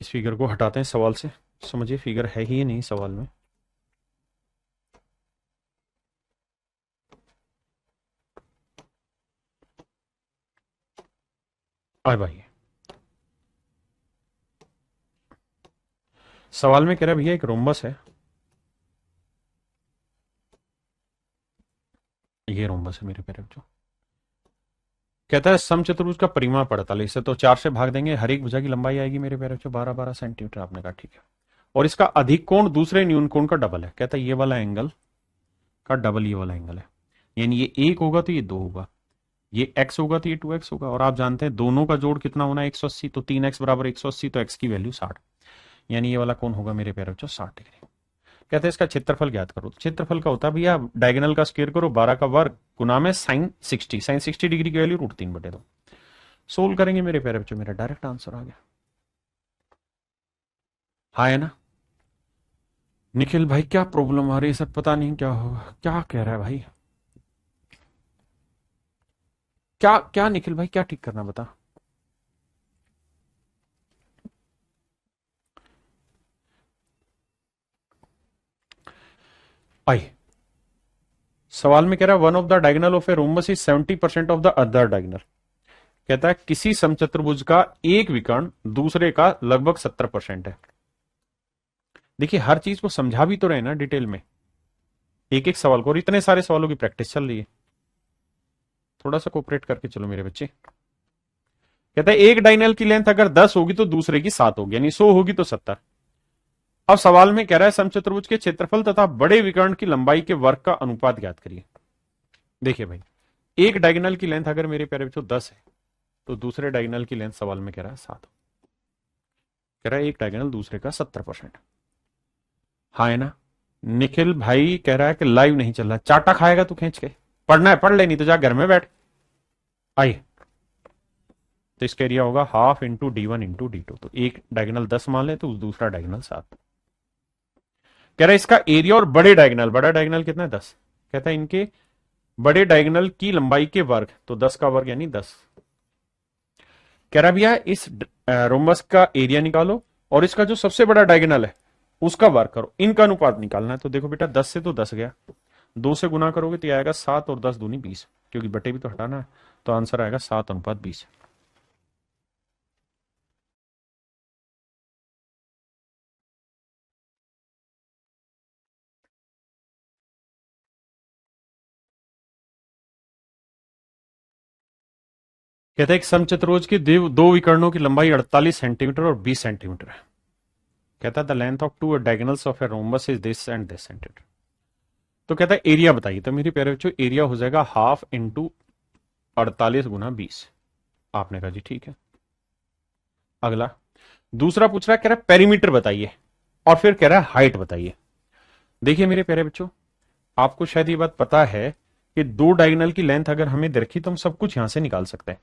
S1: इस फिगर को हटाते हैं सवाल से, समझिए फिगर है ही नहीं सवाल में। आए भाई, सवाल में कह रहा है भैया एक रोम्बस है, ये रोम्बस है मेरे प्यारे बच्चों। कहता है समचतुर्भुज का परिमाप 48 है, तो 4 से भाग देंगे, हर एक भुजा की लंबाई आएगी मेरे प्यारे बच्चों 12-12 सेंटीमीटर। आपने कहा ठीक है। और इसका अधिक कोण दूसरे न्यून कोण का डबल है। कहता है ये वाला एंगल का डबल ये वाला एंगल है, यानी ये 1 होगा तो ये 2 होगा, ये x होगा तो ये 2x होगा। और आप जानते हैं दोनों का जोड़ कितना होना है 180, तो 3x बराबर 180, तो x की वैल्यू 60, यानी ये वाला कोण होगा मेरे प्यारे बच्चों 60 डिग्री। कहते हैं इसका क्षेत्रफल ज्ञात करो। क्षेत्रफल का होता है भैया डायगोनल का स्क्वायर करो 12 का वर्ग गुना में साइन 60, साइन 60 डिग्री की वैल्यू √3/2। सोल्व करेंगे मेरे प्यारे बच्चों, मेरा डायरेक्ट आंसर आ गया। हाँ है ना निखिल भाई, क्या प्रॉब्लम आ रही है सर, पता नहीं क्या होगा, क्या कह रहा है भाई, क्या क्या निखिल भाई क्या ठीक करना बता। आई सवाल में कह रहा है one of the diagonal of a rhombus is 70% of the other diagonal. कहता है किसी समचतुर्भुज का एक विकर्ण दूसरे का लगभग 70% है। देखिए हर चीज को समझा भी तो रहे ना डिटेल में, एक एक सवाल को, और इतने सारे सवालों की प्रैक्टिस चल रही है, थोड़ा सा कोऑपरेट करके चलो मेरे बच्चे। कहता है एक डायगोनल की लेंथ अगर 10 होगी तो दूसरे की 7 होगी, यानी 100 होगी तो 70। अब सवाल में कह रहा है समचतुर्भुज के क्षेत्रफल तथा बड़े विकर्ण की लंबाई के वर्ग का अनुपात ज्ञात करिए। देखिए भाई एक डायगोनल की लेंथ अगर मेरे प्यारे बच्चों 10 है, तो दूसरे डायगोनल की लेंथ सवाल में कह रहा है 7, कह रहा है एक डायगोनल दूसरे का 70%। हाँ है ना निखिल भाई कह रहा है कि लाइव नहीं चल रहा, चाटा खाएगा तू खींच के, पढ़ना है पढ़ ले, नहीं तो जा घर में बैठ। आइए तो इसका एरिया होगा half into D1 into D2, तो एक डायगोनल 10 मान ले तो दूसरा डायगोनल 7। कह रहा है इसका एरिया और बड़े डायगोनल, बड़ा डायगोनल कितना है 10, कहता है इनके बड़े डायगोनल की लंबाई के वर्ग, तो 10 का वर्ग यानी 10। कह रहा भैया इस रोम्बस का एरिया निकालो और इसका जो सबसे बड़ा डायगोनल है उसका वर्ग करो, इनका अनुपात निकालना है। तो देखो बेटा 10 से तो 10 गया, 2 से गुना करोगे तो आएगा 7 और 10 दूनी 20, क्योंकि बटे भी तो हटाना है, तो आंसर आएगा 7:20। कहते हैं एक समचतुर्भुज की दो विकर्णों की लंबाई 48 सेंटीमीटर और 20 सेंटीमीटर है। कहता है the length of two diagonals of a rhombus is this and this centimetre. तो कहता है एरिया बताइए, तो मेरे प्यारे बच्चों एरिया हो जाएगा हाफ इंटू 48 गुना 20। आपने कहा जी ठीक है। अगला दूसरा पूछ रहा है, कह रहा है पेरीमीटर बताइए, और फिर कह रहा है हाइट बताइए। देखिए मेरे प्यारे बच्चों आपको शायद ये बात पता है कि दो डायगोनल की लेंथ अगर हमें दे रखी तो हम सब कुछ यहां से निकाल सकते हैं।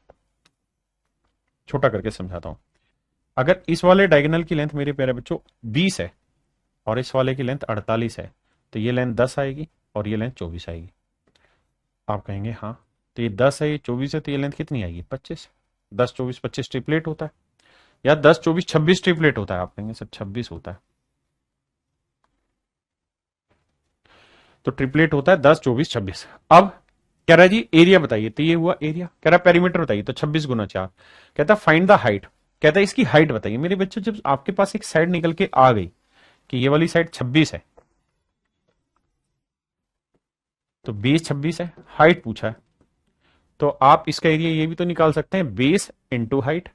S1: छोटा करके समझाता हूं, अगर इस वाले डायगोनल की लेंथ मेरे प्यारे बच्चों 20 है और इस वाले की लेंथ 48 है, तो ये लेंथ 10 आएगी और ये लेंथ 24 आएगी। आप कहेंगे हाँ, तो ये 10 है ये 24 है, तो ये लेंथ कितनी आएगी 25। 10 24 25 ट्रिपलेट होता है, या 10 24 26 ट्रिपलेट होता है। आप कहेंगे सर 26 होता है, तो ट्रिपलेट होता है 10 24 26। अब कह रहा है जी एरिया बताइए, तो ये हुआ एरिया। कह रहा है पेरीमीटर बताइए, तो 26 गुना 4। कहता है फाइंड द हाइट, कहता है इसकी हाइट बताइए। मेरे बच्चों जब आपके पास एक साइड निकल के आ गई कि ये वाली साइड 26 है, तो बेस 26 है, हाइट पूछा है, तो आप इसका एरिया ये भी तो निकाल सकते हैं, बेस इंटू हाइट,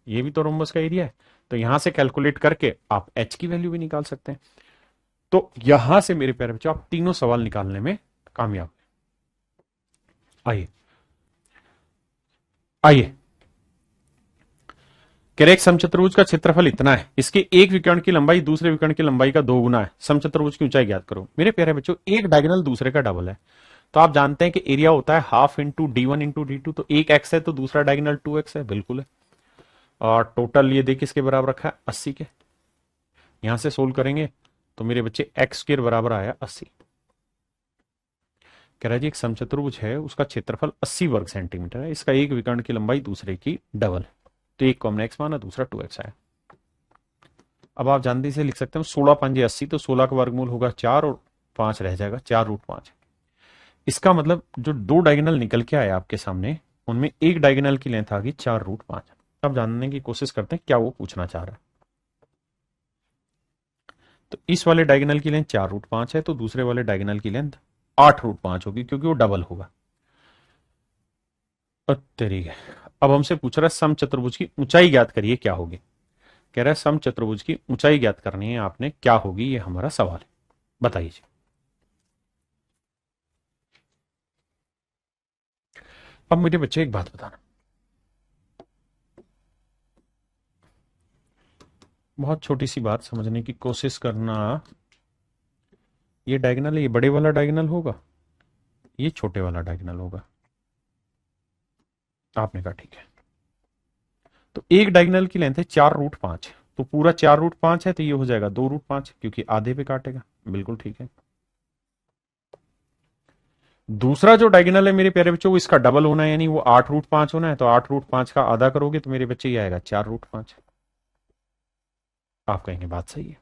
S1: ये भी तो रोम्बस का एरिया है, तो यहां से कैलकुलेट करके आप एच की वैल्यू भी निकाल सकते हैं। तो यहां से मेरे प्यारे बच्चों आप तीनों सवाल निकालने में कामयाब। आइए आइए कह रहे एक समचतुर्भुज का क्षेत्रफल इतना है, इसके एक विकर्ण की लंबाई दूसरे विकर्ण की लंबाई का 2 गुना है, समचतुर्भुज की ऊंचाई ज्ञात करो। मेरे प्यारे बच्चों एक डायगोनल दूसरे का डबल है, तो आप जानते हैं कि एरिया होता है half into D1 into D2, तो एक एक्स है तो दूसरा डायगोनल 2x है, बिल्कुल है। और टोटल ये देखिए इसके बराबर रखा है 80 के, यहां से सोल्व करेंगे तो मेरे बच्चे एक्स स्क्वायर बराबर आया 80। कह रहा है जी एक समचतुर्भुज है उसका क्षेत्रफल 80 वर्ग सेंटीमीटर है, इसका एक विकर्ण की लंबाई दूसरे की डबल है, तो एक को हमने एक्स माना दूसरा 2x आया। अब आप जानते से लिख सकते हैं 16 5 80, तो 16 का वर्गमूल होगा 4 और 5 रह जाएगा 4√5। इसका मतलब जो दो डायगोनल निकल के आए आपके सामने उनमें एक डायगोनल की लेंथ आ गई 4√5। अब जानने की कोशिश करते हैं क्या वो पूछना चाह रहा है। तो इस वाले डायगोनल की लेंथ 4√5 है, तो दूसरे वाले डायगोनल की लेंथ 8√5 होगी, क्योंकि वो डबल होगा। तरीके अब हमसे पूछ रहा है समचतुर्भुज की ऊंचाई ज्ञात करिए, क्या होगी। कह रहा है समचतुर्भुज की ऊंचाई ज्ञात करनी है आपने, क्या होगी, ये हमारा सवाल है, बताइए। अब मेरे बच्चे एक बात बताना, बहुत छोटी सी बात समझने की कोशिश करना। ये डायगोनल है, ये बड़े वाला डायगोनल होगा, ये छोटे वाला डायगोनल होगा। आपने कहा ठीक है। तो एक डायगोनल की लेंथ है 4√5, तो पूरा 4√5 है, तो ये हो जाएगा 2√5, क्योंकि आधे पे काटेगा। बिल्कुल ठीक है। दूसरा जो डायगोनल है मेरे प्यारे बच्चों, वो इसका डबल होना है, यानी वो 8√5 होना है, तो 8√5 का आधा करोगे तो मेरे बच्चे ये आएगा 4√5। आप कहेंगे बात सही है।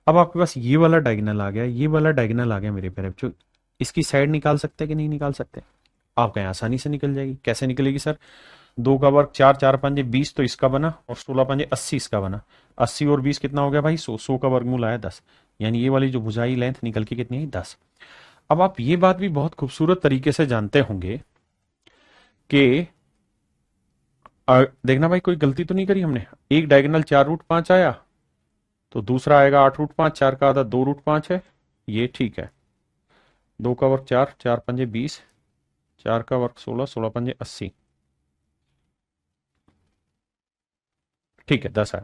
S1: अब आपके पास ये वाला डायगोनल आ गया, ये वाला डायगोनल आ गया मेरे प्यारे बच्चों, इसकी साइड निकाल सकते हैं कि नहीं निकाल सकते। आप कहें आसानी से निकल जाएगी। कैसे निकलेगी सर? 2 का वर्ग 4, 4×5 20, तो इसका बना, और 16×5 80 इसका बना। 80 और 20 कितना हो गया भाई? 100। 100 का वर्गमूल आया 10, यानी ये वाली जो भुजाई लेंथ निकल के कितनी है? 10। अब आप ये बात भी बहुत खूबसूरत तरीके से जानते होंगे कि देखना भाई, कोई गलती तो नहीं करी हमने। एक डायगोनल 4√5 आया, तो दूसरा आएगा 8√5, 4 का आधा 2√5 है, ये ठीक है। 2 का वर्ग 4, 4×5 20, 4 का वर्ग 16, 16×5 80, ठीक है 10 है।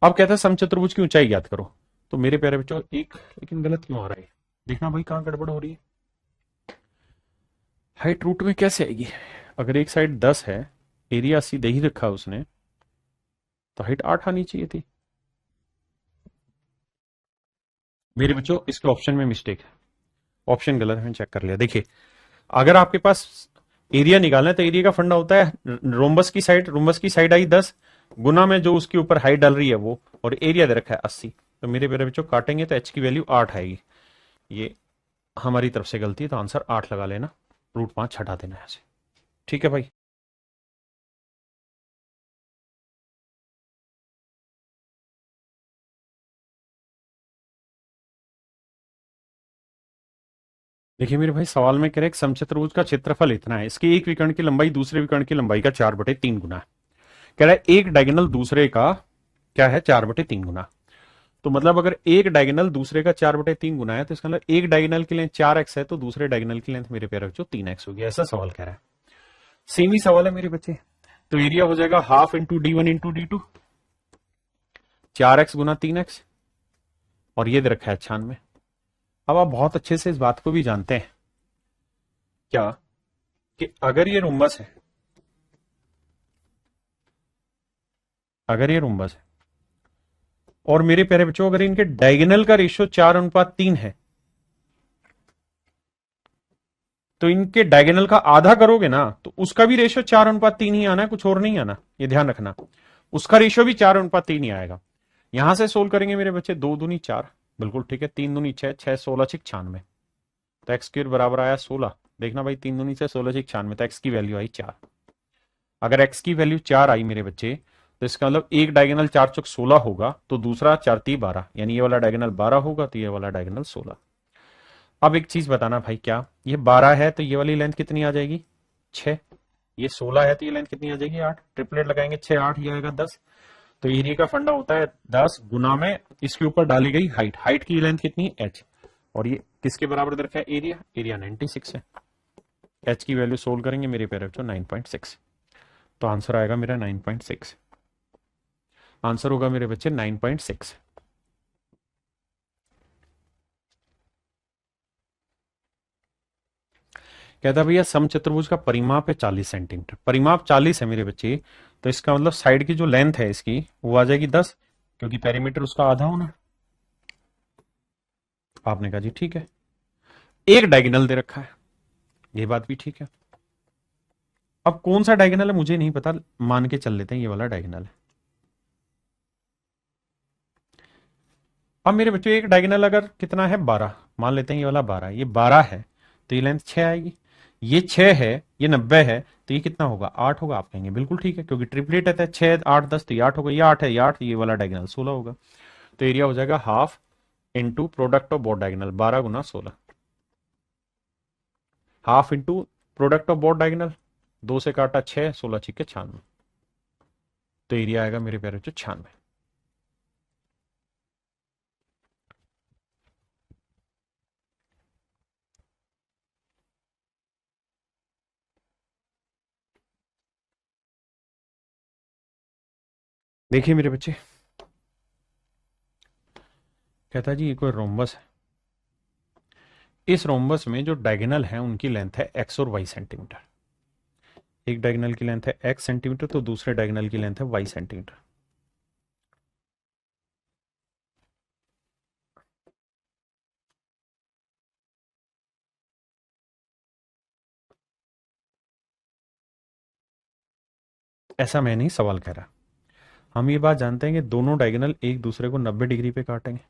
S1: अब कहता है समचतुर्भुज की ऊंचाई ज्ञात करो। तो मेरे प्यारे बच्चों एक, लेकिन गलत क्यों आ रहा है? देखना भाई कहां गड़बड़ हो रही है। हाइट रूट में कैसे आएगी? अगर एक साइड 10 है, एरिया 80 दे ही रखा उसने, तो हाइट 8 आनी चाहिए थी। मेरे बच्चों इसके ऑप्शन में मिस्टेक है, ऑप्शन गलत है, मैंने चेक कर लिया। देखिए, अगर आपके पास एरिया निकालना है, तो एरिया का फंडा होता है रोम्बस की साइड आई 10 गुना में जो उसके ऊपर हाइट डाल रही है वो, और एरिया दे रखा है 80। तो मेरे प्यारे बच्चों काटेंगे तो एच की वैल्यू 8 आएगी। ये हमारी तरफ से गलती है, तो आंसर 8 लगा लेना, √5 हटा देना ऐसे। ठीक है भाई। देखिए मेरे भाई, सवाल में कह रहे समचतुर्भुज का क्षेत्रफल इतना है, इसके एक विकर्ण की लंबाई दूसरे विकर्ण की लंबाई का 4/3 गुना है। कह रहा है एक डायगोनल दूसरे का क्या है? 4/3 गुना। तो मतलब अगर एक डायगोनल दूसरे का 4/3 गुना है, तो इसका मतलब एक डायगोनल की लेंथ 4x है, तो दूसरे डायगोनल की लेंथ मेरे प्यारे बच्चों 3x होगी। ऐसा सवाल कह रहा है। सेम ही सवाल है मेरे बच्चे। तो एरिया हो जाएगा half into D1 into D2, 4x गुना 3x, और ये दे रखा है 96। अब आप बहुत अच्छे से इस बात को भी जानते हैं क्या, कि अगर ये रुम्बस है और मेरे प्यारे बच्चों अगर इनके डायगोनल का रेशियो 4:3 है, तो इनके डायगोनल का आधा करोगे ना, तो उसका भी रेशियो 4:3 ही आना है, कुछ और नहीं आना, ये ध्यान रखना। उसका रेशियो भी 4:3 ही आएगा। यहां से सोल्व करेंगे मेरे बच्चे, 2×2=4, बिल्कुल ठीक है। 3×2=6, 6 16×6 = 96, तो x² बराबर आया 16। देखना भाई, 3×2=6, 16×6 = 96, तो x की वैल्यू आई 4। अगर x की वैल्यू 4 आई मेरे बच्चे, तो इसका मतलब एक डायगोनल 4×4 = 16 होगा, तो दूसरा 4×3 = 12, यानी ये वाला डायगोनल 12 होगा, तो ये वाला डायगोनल 16। अब एक चीज बताना भाई, क्या ये 12 है तो ये वाली लेंथ कितनी आ जाएगी? 6। ये 16 है तो ये लेंथ कितनी आ जाएगी? 8। ट्रिपलेट लगाएंगे, 6 8 ये आएगा 10। तो एरिया का फंडा होता है 10 गुना में इसके ऊपर डाली गई हाइट। हाइट की लेंथ कितनी? h। और ये किसके बराबर दे रखा है? एरिया। एरिया 96 है। h की वैल्यू सोल्व करेंगे मेरे प्यारे बच्चों, 9.6। तो आंसर आएगा मेरा 9.6। आंसर होगा मेरे बच्चे 9.6। कहता भैया समचतुर्भुज का परिमाप है 40 सेंटीमीटर। परिमाप 40 है मेरे बच्चे, तो इसका मतलब साइड की जो लेंथ है इसकी वो आ जाएगी 10, क्योंकि पेरीमीटर उसका आधा होना। आपने कहा जी ठीक है। एक डायगोनल दे रखा है, ये बात भी ठीक है। अब कौन सा डायगोनल है मुझे नहीं पता, मान के चल लेते हैं ये वाला डायगोनल है। अब मेरे बच्चों एक डायगोनल अगर कितना है? 12, मान लेते हैं ये वाला 12, ये 12 है, तो ये लेंथ 6 आएगी। ये 6 है, ये 90 है, तो ये कितना होगा? 8 होगा। आप कहेंगे बिल्कुल ठीक है, क्योंकि ट्रिपलेट है, 6 8 10, तो ये 8 होगा। ये 8 है, ये 8, ये वाला डायगोनल 16 होगा। तो एरिया हो जाएगा half into product of both diagonal, 12 Guna 16। Half into product of both diagonal, 2 से काटा 6, 16 छिके 96। तो एरिया आएगा मेरे प्यारे बच्चों 96। देखिए मेरे बच्चे, कहता जी ये कोई रोम्बस है। इस रोम्बस में जो डायगोनल है उनकी लेंथ है x और y सेंटीमीटर। एक डायगोनल की लेंथ है x सेंटीमीटर, तो दूसरे डायगोनल की लेंथ है y सेंटीमीटर। ऐसा मैं नहीं सवाल कह रहा। हम ये बात जानते हैं कि दोनों डायगोनल एक दूसरे को 90 डिग्री पे काटेंगे।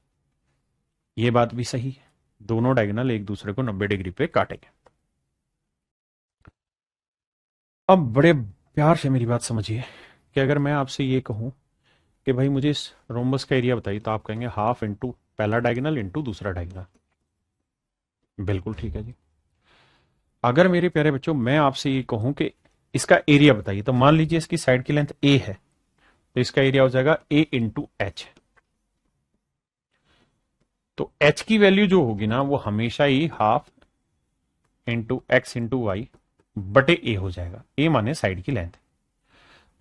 S1: ये बात भी सही है, दोनों डायगोनल एक दूसरे को 90 डिग्री पे काटेंगे। अब बड़े प्यार से मेरी बात समझिए कि अगर मैं आपसे ये कहूं कि भाई मुझे इस रोम्बस का एरिया बताइए, तो आप कहेंगे हाफ इंटू पहला डायगोनल इंटू दूसरा डायगोनल। बिल्कुल ठीक है जी। अगर मेरे प्यारे बच्चों मैं आपसे ये कहूं कि इसका एरिया बताइए, तो मान लीजिए इसकी साइड की लेंथ ए है, तो इसका एरिया हो जाएगा ए इंटू एच। तो एच की वैल्यू जो होगी ना, वो हमेशा ही half into x into y बटे ए हो जाएगा। ए माने साइड की लेंथ।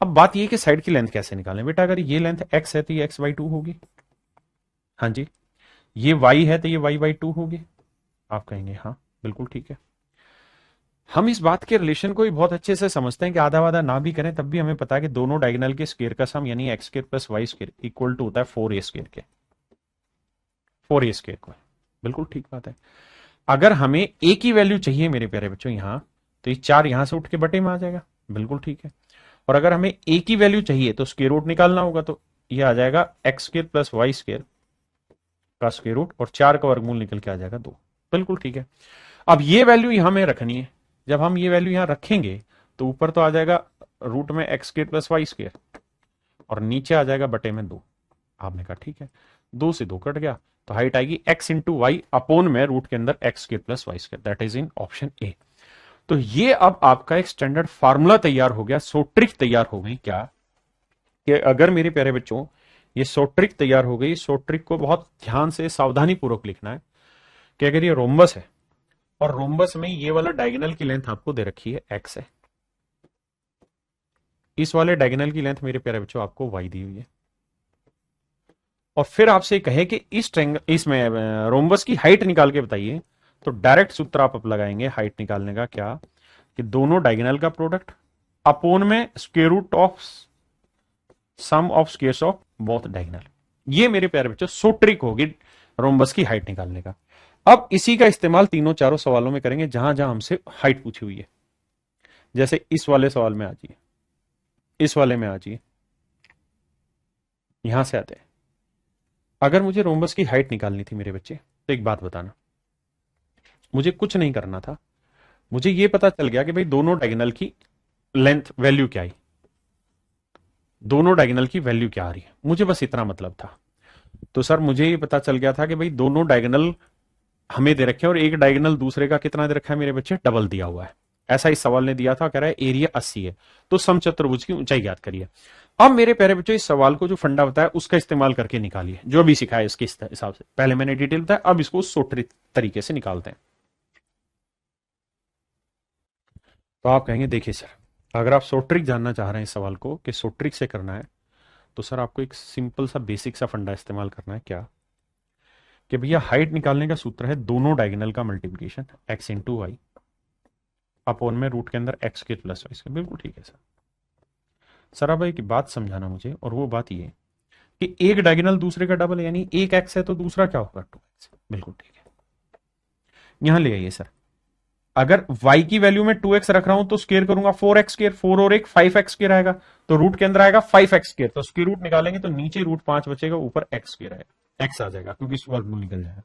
S1: अब बात यह कि साइड की लेंथ कैसे निकालें बेटा? अगर ये लेंथ एक्स है तो ये एक्स बाई टू होगी। हाँ जी। ये वाई है तो ये वाई बाई टू होगी। आप कहेंगे हाँ बिल्कुल ठीक है। हम इस बात के रिलेशन को भी बहुत अच्छे से समझते हैं कि आधा वाधा ना भी करें तब भी हमें पता है कि दोनों डायगोनल के स्क्वायर का सम यानी x square plus y square equal to होता है 4a स्क्वायर के। 4a स्क्वायर को, बिल्कुल ठीक बात है। अगर हमें ए की वैल्यू चाहिए मेरे प्यारे बच्चों यहां, तो ये 4 यहां से उठ के बटे में आ जाएगा। बिल्कुल ठीक है। और अगर हमें ए की वैल्यू चाहिए तो स्क्वायर रूट निकालना होगा, तो ये आ जाएगा x square plus y square का स्क्वायर रूट, और 4 का वर्गमूल निकल के आ जाएगा 2। बिल्कुल ठीक है। अब ये वैल्यू यहां में रखनी है। जब हम ये वैल्यू यहां रखेंगे तो ऊपर तो आ जाएगा रूट में x square plus y square, और नीचे आ जाएगा बटे में 2। आपने कहा ठीक है, 2 से 2 कट गया, तो हाइट आएगी एक्स इंटू वाई अपोन में रूट के अंदर x square plus y square, that is in option A. तो ये अब आपका एक स्टैंडर्ड फार्मूला तैयार हो गया, सो ट्रिक तैयार हो गई क्या, कि अगर मेरे प्यारे बच्चों ये सो ट्रिक तैयार हो गई। सो ट्रिक को बहुत ध्यान से सावधानी पूर्वक लिखना है कि अगर ये रोम्बस है और रोम्बस में ये वाला डायगोनल की लेंथ आपको दे रखी है एक्स है, इस वाले डायगोनल की लेंथ मेरे प्यारे बच्चों आपको वाई दी हुई है, और फिर आपसे कहे कि इस ट्रेंगल इसमें रोम्बस की हाइट निकाल के बताइए, तो डायरेक्ट सूत्र आप लगाएंगे हाइट निकालने का क्या, कि दोनों डायगोनल का प्रोडक्ट अपोन में square root of sum of squares of both diagonal. ये मेरे प्यारे बच्चों सो ट्रिक होगी रोम्बस की हाइट निकालने का। अब इसी का इस्तेमाल तीनों चारों सवालों में करेंगे जहां जहां हमसे हाइट पूछी हुई है। जैसे इस वाले सवाल में आ जाइए, इस वाले में आ जाइए, यहां से आते हैं। अगर मुझे रोम्बस की हाइट निकालनी थी मेरे बच्चे, तो एक बात बताना, मुझे कुछ नहीं करना था। मुझे यह पता चल गया कि भाई दोनों डायगोनल की लेंथ वैल्यू क्या आई, दोनों डायगोनल की वैल्यू क्या आ रही है, मुझे बस इतना मतलब था। तो सर मुझे ये पता चल गया था कि भाई दोनों डायगोनल हमें दे रखे हैं और एक डायगोनल दूसरे का कितना दे रखा है मेरे बच्चे, डबल दिया हुआ है। ऐसा इस सवाल ने दिया था, कह रहा है एरिया 80 है, तो समचतुर्भुज की ऊंचाई ज्ञात करिए। अब मेरे प्यारे बच्चों इस सवाल को जो फंडा बताया उसका इस्तेमाल करके निकालिए, जो भी सिखाया इसके हिसाब से। पहले मैंने डिटेल बताया, अब इसको सोटरी तरीके से निकालते हैं। तो आप कहेंगे देखिए सर, अगर आप सोट्रिक जानना चाह रहे हैं इस सवाल को कि सोट्रिक से करना है, तो सर आपको एक सिंपल सा बेसिक सा फंडा इस्तेमाल करना है क्या, कि भैया हाइट निकालने का सूत्र है दोनों डायगोनल का multiplication x into y upon में रूट के अंदर एक्स के प्लस वाई के। बिल्कुल ठीक है सर। सर अब एक बात समझाना मुझे, और वो बात ये कि एक डायगोनल दूसरे का डबल है, यानी एक एक्स है तो दूसरा क्या होगा 2x। बिल्कुल ठीक है। यहां ले आइए सर, अगर y की वैल्यू में 2x रख रहा हूं तो स्केयर करूंगा 4x स्केयर, 4 और एक 5x स्केयर आएगा, तो रूट के अंदर आएगा 5x स्केयर, तो स्केयर रूट निकालेंगे तो नीचे रूट 5 बचेगा, ऊपर x स्केयर आएगा, x आ जाएगा क्योंकि वर्गमूल निकल जाएगा,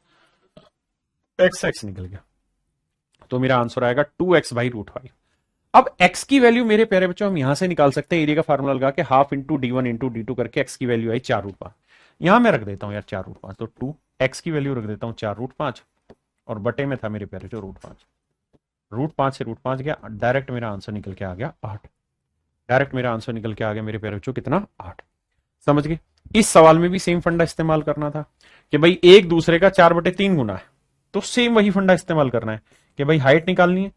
S1: x x निकल गया। तो मेरा आंसर आएगा 2x/√5। अब x की वैल्यू मेरे प्यारे बच्चों हम यहां से निकाल सकते हैं, एरिया का फार्मूला लगा के, half into D1 into D2 करके x की वैल्यू आई 4√5। यहां मैं रख देता हूं यार 4√5, तो 2x की वैल्यू रख देता हूं 4√5, और बटे में था मेरे प्यारे बच्चों √5। √5 से √5 गया, डायरेक्ट मेरा आंसर निकल के आ गया 8। डायरेक्ट मेरा आंसर निकल के आ गया मेरे प्यारे बच्चों कितना, 8। समझ गए। इस सवाल में भी सेम फंडा इस्तेमाल करना था कि भाई एक दूसरे का 4/3 गुना है, तो सेम वही फंडा इस्तेमाल करना है कि भाई हाइट निकालनी है,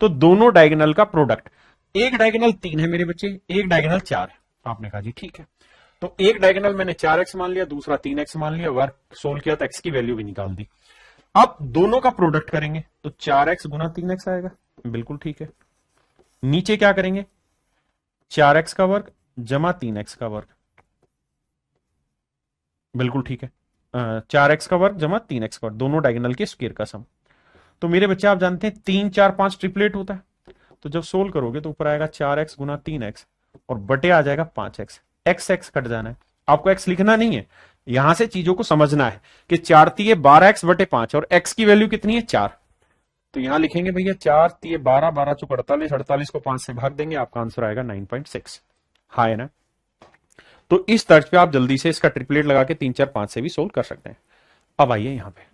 S1: तो दोनों डायगोनल का प्रोडक्ट, एक डायगोनल 3 है मेरे बच्चे, एक डायगोनल 4 है। आपने कहा जी ठीक है, तो एक डायगोनल मैंने 4x मान लिया, दूसरा 3x मान लिया, वर्क सोल्व किया तो x की वैल्यू भी निकाल दी। अब दोनों का प्रोडक्ट करेंगे तो 4x गुना 3x आएगा, बिल्कुल ठीक है। नीचे क्या करेंगे, 4x का वर्ग जमा 3x का वर्ग, बिल्कुल ठीक है। 4x का वर्ग जमा 3x का वर्ग, दोनों डायगोनल के स्क्वायर का सम। तो मेरे बच्चे आप जानते हैं 3 4 5 ट्रिपलेट होता है, तो जब सोल्व करोगे तो ऊपर आएगा 4x गुना 3x और बटे आ जाएगा 5x। एक्स एक्स कट जाना है, आपको x लिखना नहीं है, यहां से चीजों को समझना है कि 4 तिये 12x बटे 5 और x की वैल्यू कितनी है 4। तो यहां लिखेंगे भैया 4 तिये 12, 12 चौक 48, 48 को 5 से भाग देंगे, आपका आंसर आएगा 9.6। हाँ है ना। तो इस तर्ज पे आप जल्दी से इसका ट्रिपलेट लगा के 3 4 5 से भी सोल्व कर सकते हैं। अब आइए यहां पे,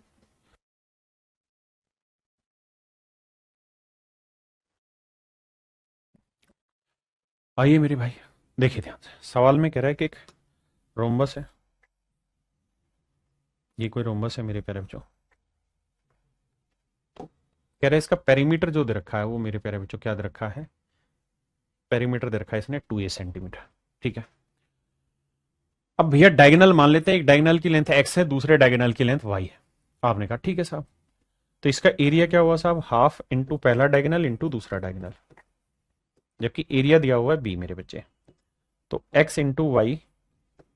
S1: आइए मेरे भाई, देखिए ध्यान से, सवाल में कह रहा है कि एक रोम्बस है, ये कोई रोम्बस है मेरे प्यारे बच्चों, कह रहा है इसका पेरीमीटर जो दे रखा है वो मेरे प्यारे बच्चों क्या दे रखा है, पेरीमीटर दे रखा है इसने 2a सेंटीमीटर, ठीक है। अब भैया डायगोनल मान लेते हैं, एक डायगोनल की लेंथ x है, दूसरे डायगोनल की लेंथ y है। आपने कहा ठीक है साहब, तो इसका एरिया क्या हुआ साहब, हाफ इंटू पहला डायगोनल इंटू दूसरा डायगोनल, जबकि एरिया दिया हुआ है b मेरे बच्चे, तो x इंटू वाई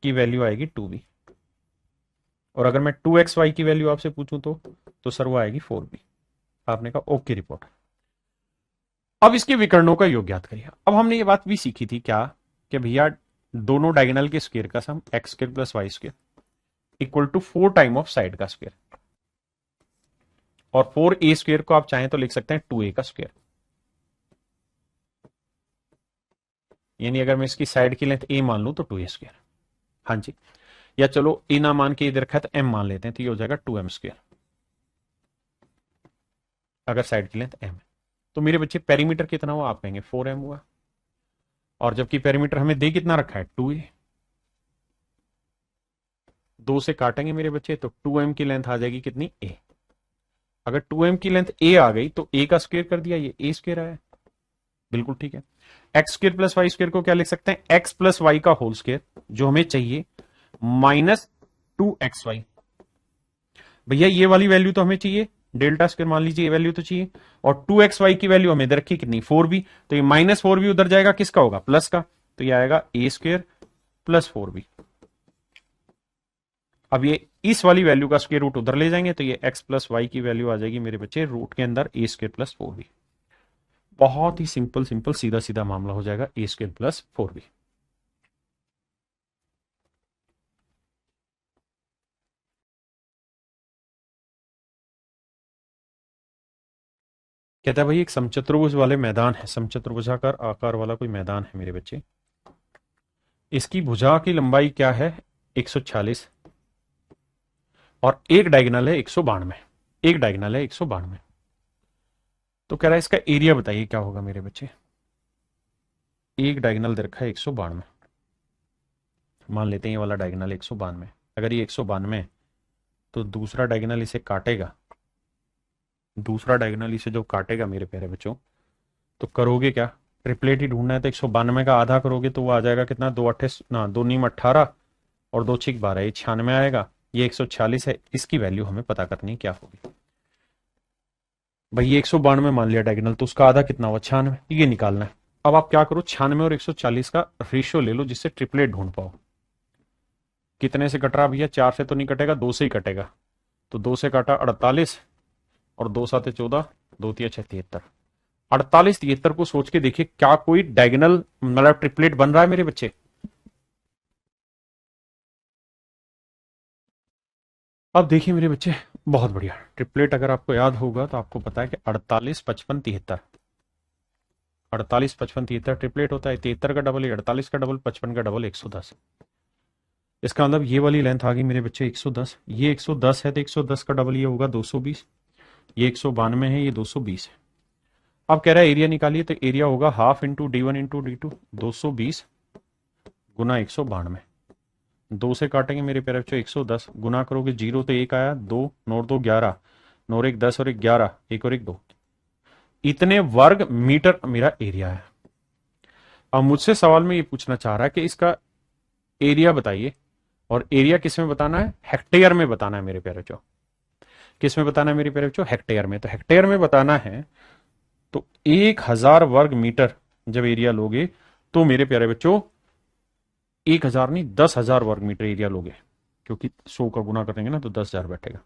S1: की वैल्यू आएगी 2b, और अगर मैं 2xy की वैल्यू आपसे पूछूं तो सर वो आएगी 4b। आपने कहा ओके रिपोर्ट। अब इसके विकर्णों का योग ज्ञात करिए। अब हमने ये बात भी सीखी थी क्या, कि भैया दोनों डायगोनल के स्क्वायर का sum x square plus y square equal to 4 time of side का स्क्वायर, और 4a स्क्वायर को आप चाहें तो लिख सकते हैं 2a का स्क्वायर, यानी अगर मैं इसकी साइड की लेंथ a मान लूं तो 2a स्क्वायर। हाँ जी, या चलो a ना मान के इधर रखा है तो m मान लेते हैं, तो ये हो जाएगा 2m स्क्वायर, अगर साइड की लेंथ m है। तो मेरे बच्चे पेरीमीटर कितना हुआ, आप कहेंगे 4m हुआ, और जबकि पेरीमीटर हमें दे कितना रखा है 2a, 2 से काटेंगे मेरे बच्चे तो 2m की लेंथ आ जाएगी कितनी, a। अगर 2m की लेंथ a आ गई तो a का स्क्वायर कर दिया, ये a स्क्वायर आया, बिल्कुल ठीक है। X square plus y square को क्या लिख सकते हैं, एक्स प्लस वाई का होल स्क्वायर, जो हमें चाहिए, माइनस 2xy। भैया ये वाली वैल्यू तो हमें चाहिए, डेल्टा स्क्वायर मान लीजिए, ये वैल्यू तो चाहिए, और 2xy की वैल्यू हमें इधर रखी कितनी 4b, तो ये माइनस 4b उधर जाएगा, किसका होगा, प्लस का, तो ये आएगा a स्क्वायर प्लस 4b। अब ये इस वाली वैल्यू का स्क्वायर रूट उधर ले जाएंगे, तो ये x प्लस वाई की वैल्यू आ जाएगी मेरे बच्चे रूट के अंदर a स्क्वायर प्लस 4b। बहुत ही सिंपल सिंपल सीधा सीधा मामला हो जाएगा, a स्क्वायर प्लस 4b। कहता है भाई एक समचतुर्भुज वाले मैदान है, समचतुर्भुजाकार आकार वाला कोई मैदान है मेरे बच्चे, इसकी भुजा की लंबाई क्या है 146, और एक डायगोनल है 192, एक डायगोनल है 192। तो कह रहा है इसका एरिया बताइए क्या होगा मेरे बच्चे, एक डायगोनल दे रखा है 192, मान लेते हैं ये वाला डायगोनल 192, अगर ये 192 तो दूसरा डायगोनल इसे काटेगा, दूसरा डायगोनल इसे जो काटेगा मेरे प्यारे बच्चों, तो करोगे क्या, ट्रिपलेट ही ढूंढना है, तो 192 का आधा करोगे तो वो आ जाएगा कितना, 2 ना 2 नीम 18 और 2 छिक 12, ये 96 आएगा, ये 146 है, इसकी वैल्यू हमें पता करनी क्या होगी। भाई ये 192 मान लिया डायगोनल, तो उसका आधा कितना हुआ 96, ये निकालना है। अब आप क्या करो, 96 और 140 का रेशियो ले लो जिससे ट्रिपलेट ढूंढ पाओ। कितने से कट रहा भैया, 4 से तो नहीं कटेगा, 2 से ही कटेगा, तो 2 से काटा 48 और 2 7 14, 2 3 6 73, 48 73 को सोच के देखिए क्या कोई डायगोनल मतलब ट्रिपलेट बन रहा है मेरे बच्चे। अब देखिए मेरे बच्चे, बहुत बढ़िया ट्रिपलेट अगर आपको याद होगा तो आपको पता है कि 48 55 73, 48 55 73 ट्रिपलेट होता है। 73 का डबल 48 का डबल 55 का डबल 110। इसका मतलब ये वाली लेंथ आ गई मेरे बच्चे 110। ये 110 है तो 110 का डबल ये होगा 220। ये 192 है, ये 220 है। अब कह रहा है एरिया निकालिए, तो एरिया होगा half into D1 into D2, 220 गुना 192। दो से काटेंगे मेरे प्यारे बच्चों 110, गुना करोगे जीरो तो एक आया, दो नौ दो 11, नौ और एक 10 और एक 11, एक और एक 2, इतने वर्ग मीटर मेरा एरिया है। अब मुझसे सवाल में ये पूछना चाह रहा है कि इसका एरिया बताइए, और एरिया किस में बताना है? हेक्टेयर में बताना है मेरे प्यारे बच्चों। किस में बताना है मेरे प्यारे बच्चों? हेक्टेयर में। तो हेक्टेयर में बताना है तो 1000 वर्ग मीटर जब एरिया लोगे तो मेरे प्यारे बच्चों 1000 नहीं 10,000 वर्ग मीटर एरिया लोगे, क्योंकि 100 का गुना करेंगे ना तो 10,000 बैठेगा।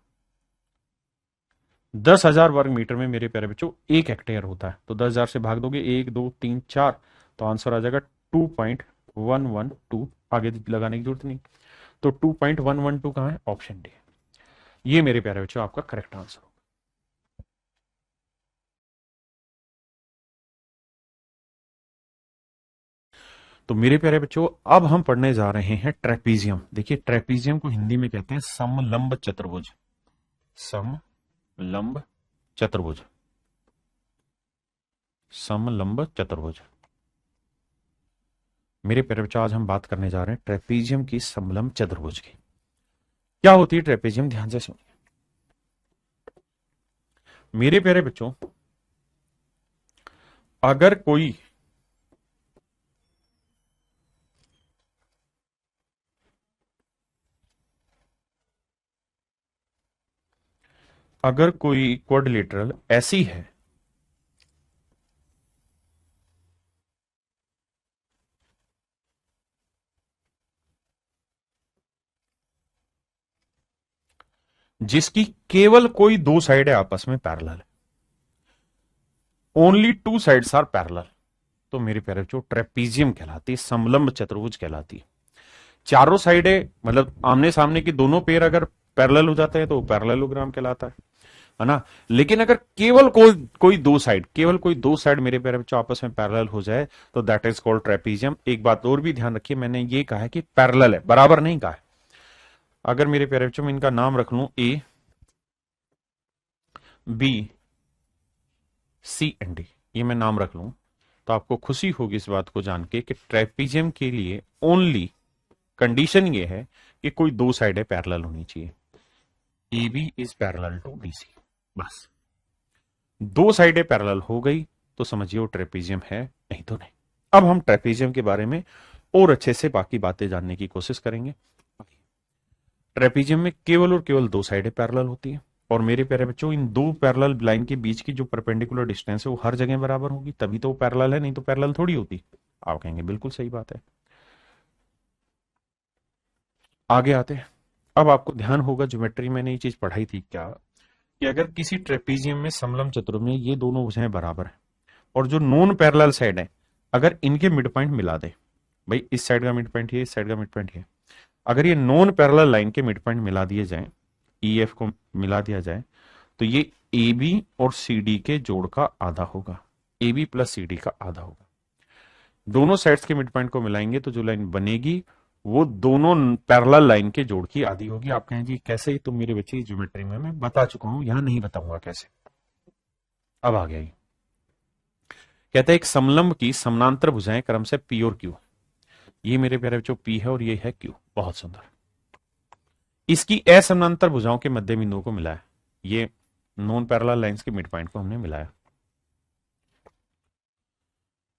S1: 10,000 वर्ग मीटर में मेरे प्यारे बच्चों 1 हेक्टेयर होता है। तो 10,000 से भाग दोगे 1 2 3 4, तो आंसर आ जाएगा 2.112। आगे लगाने की जरूरत नहीं। तो 2.112 कहां है? Option D. ये मेरे प्यारे बच्चों आपका करेक्ट आंसर होगा। तो मेरे प्यारे बच्चों अब हम पढ़ने जा रहे हैं ट्रेपीजियम। देखिए ट्रेपीजियम को हिंदी में कहते हैं समलंब चतुर्भुज। समलंब चतुर्भुज, समलंब चतुर्भुज। मेरे प्यारे बच्चों आज हम बात करने जा रहे हैं ट्रेपीजियम की समलंब चतुर्भुज की। क्या होती है ट्रेपीजियम? ध्यान से सुनिए मेरे प्यारे बच्चों। अगर कोई अगर कोई क्वाड्रिलेटरल ऐसी है जिसकी केवल कोई दो साइड है आपस में parallel, only two sides are parallel, तो मेरे प्यारे बच्चों ट्रेपीजियम कहलाती है, समलंब चतुर्भुज कहलाती है। चारों साइडें मतलब आमने सामने की दोनों पेयर अगर पैरेलल हो जाते हैं तो पैरेललोग्राम कहलाता है ना। लेकिन अगर केवल कोई दो साइड, केवल कोई दो साइड मेरे प्यारे बच्चों आपस में पैरेलल हो जाए तो दैट इज कॉल्ड ट्रेपीजियम। एक बात और भी ध्यान रखिए, मैंने ये कहा है कि पैरेलल है, बराबर नहीं कहा है। अगर मेरे प्यारे बच्चों में इनका नाम रख लूं A B C and D, ये मैं नाम रख लूं, तो आपको खुशी होगी इस बात को जान के कि ट्रेपीजियम के लिए ओनली कंडीशन ये है कि कोई दो साइडें पैरेलल होनी चाहिए। A B is parallel to B C, बस दो साइडें पैरेलल हो गई तो समझिए वो ट्रेपीजियम है, नहीं तो नहीं। अब हम ट्रेपीजियम के बारे में और अच्छे से बाकी बातें जानने की कोशिश करेंगे। ट्रेपीजियम में केवल और केवल दो साइडें पैरेलल होती है, और मेरे प्यारे बच्चों इन दो पैरेलल लाइन के बीच की जो परपेंडिकुलर डिस्टेंस है वो हर जगह बराबर होगी, तभी तो वो पैरेलल है, नहीं तो पैरेलल थोड़ी होती। आप कहेंगे बिल्कुल सही बात है। आगे आते हैं। अब आपको ध्यान होगा ज्योमेट्री में ये चीज पढ़ाई थी क्या, कि अगर किसी ट्रेपीजियम में समलंब चतुर्भुज में ये दोनों भुजाएं बराबर है और जो नॉन पैरेलल साइड है अगर इनके मिड पॉइंट मिला दे, भाई इस साइड का मिड पॉइंट ये, इस साइड का मिड पॉइंट ये, अगर ये नॉन पैरेलल लाइन के मिड पॉइंट मिला दिए जाए, ई एफ को मिला दिया जाए, तो ये ए बी और सी डी के जोड़ का आधा होगा, A B plus C D का आधा होगा। दोनों साइड्स के मिड पॉइंट को मिलाएंगे तो जो लाइन बनेगी वो दोनों पैरेलल लाइन के जोड़ की आधी होगी। आप कहें जी कैसे? तो मेरे बच्चे ज्योमेट्री में मैं बता चुका हूं, यहां नहीं बताऊंगा कैसे। अब आ गया ये कहता है एक समलंब की समानांतर भुजाएं क्रम से पी और क्यू। ये मेरे प्यारे बच्चों पी है और ये है क्यू, बहुत सुंदर। इसकी असमानांतर भुजाओं के मध्य बिंदुओं को मिलाया, ये नॉन पैरेलल लाइंस के मिड पॉइंट को हमने मिलाया।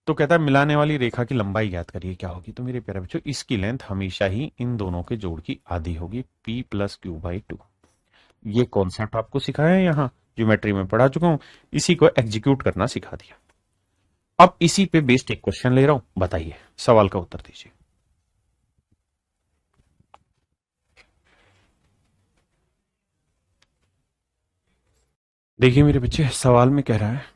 S1: तो कहता है मिलाने वाली रेखा की लंबाई ज्ञात करिए, क्या होगी? तो मेरे प्यारे बच्चों इसकी लेंथ हमेशा ही इन दोनों के जोड़ की आधी होगी, P plus Q by two. ये कॉन्सेप्ट आपको सिखाया है, यहां ज्योमेट्री में पढ़ा चुका हूं, इसी को एग्जीक्यूट करना सिखा दिया। अब इसी पे बेस्ड एक क्वेश्चन ले रहा हूं, बताइए, सवाल का उत्तर दीजिए। देखिए मेरे बच्चे सवाल में कह रहा है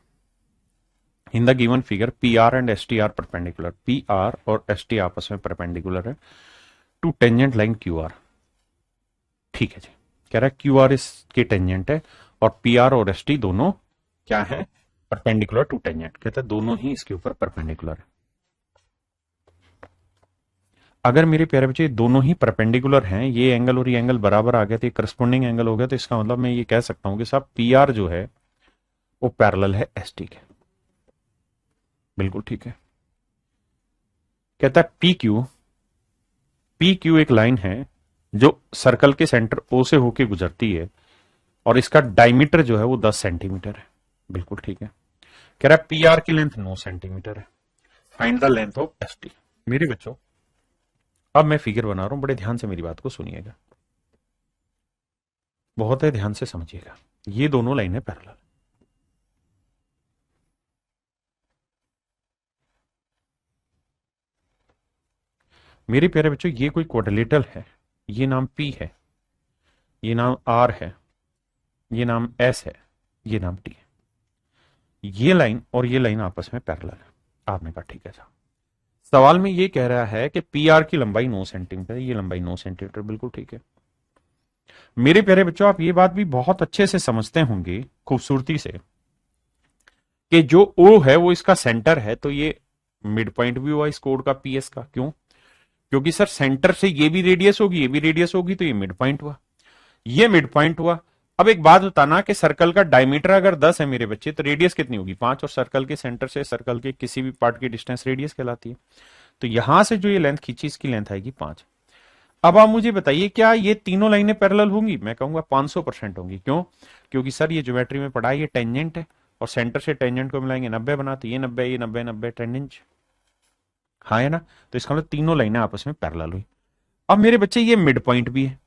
S1: in the given figure P R and S T are perpendicular, P R और एस टी आपस में परपेंडिकुलर है to tangent line Q R. ठीक है जी। कह रहा है क्यू आर इसके टेंजेंट है और पी आर और एस टी दोनों क्या है, परपेंडिकुलर टू टेंजेंट। कहता है दोनों ही इसके ऊपर परपेंडिकुलर है। अगर मेरे प्यारे बच्चे दोनों ही परपेंडिकुलर हैं, ये एंगल और ये एंगल बराबर आ गया तो ये करस्पॉन्डिंग एंगल हो गया, तो इसका मतलब मैं ये कह सकता हूं कि साहब पी आर जो है वो पैरेलल है एस टी के। बिल्कुल ठीक है। कहता है पी क्यू एक लाइन है जो सर्कल के सेंटर ओ से होके गुजरती है और इसका डायमीटर जो है वो 10 सेंटीमीटर है। बिल्कुल ठीक है। कह रहा है पी आर की लेंथ 9 सेंटीमीटर है, find the length of S T. मेरे बच्चों अब मैं फिगर बना रहा हूं, बड़े ध्यान से मेरी बात को सुनिएगा, बहुत है ध्यान से समझिएगा। ये दोनों लाइनें पैरेलल, मेरे प्यारे बच्चों ये कोई क्वाड्रिलेटरल है, ये नाम P है, ये नाम R है, ये नाम S है, ये नाम T है। ये लाइन और ये लाइन आपस में पैरेलल है। आपने कहा ठीक है साहब। सवाल में ये कह रहा है कि पी आर की लंबाई 9 सेंटीमीटर, ये लंबाई 9 सेंटीमीटर। बिल्कुल ठीक है। मेरे प्यारे बच्चों आप ये बात भी बहुत अच्छे से समझते होंगे खूबसूरती से कि जो O है वो इसका सेंटर है, तो ये मिड पॉइंट भी हुआ इस कोड का पीएस का। क्यों? क्योंकि सर सेंटर से ये भी रेडियस होगी, ये भी रेडियस होगी, तो ये मिड पॉइंट हुआ, ये मिड पॉइंट हुआ। अब एक बात बताना कि सर्कल का डायमीटर अगर 10 है मेरे बच्चे, तो रेडियस कितनी होगी? 5, और सर्कल के सेंटर से सर्कल के किसी भी पार्ट की डिस्टेंस रेडियस कहलाती है। तो यहां से जो ये लेंथ खींची इसकी लेंथ आएगी 5। अब आप मुझे बताइए क्या ये तीनों लाइनें पैरेलल होंगी? मैं कहूंगा 500% होंगी। क्यों? क्योंकि सर ये ज्योमेट्री में पढ़ा, ये टेंजेंट है और सेंटर से टेंजेंट को मिलाएंगे 90 बनाते, ये 90, ये 90, 90 टेंजेंट, हाँ है ना? तो इसका मतलब तीनों लाइनें आपस में पैरेलल हुई। अब मेरे बच्चे ये मिड पॉइंट भी है,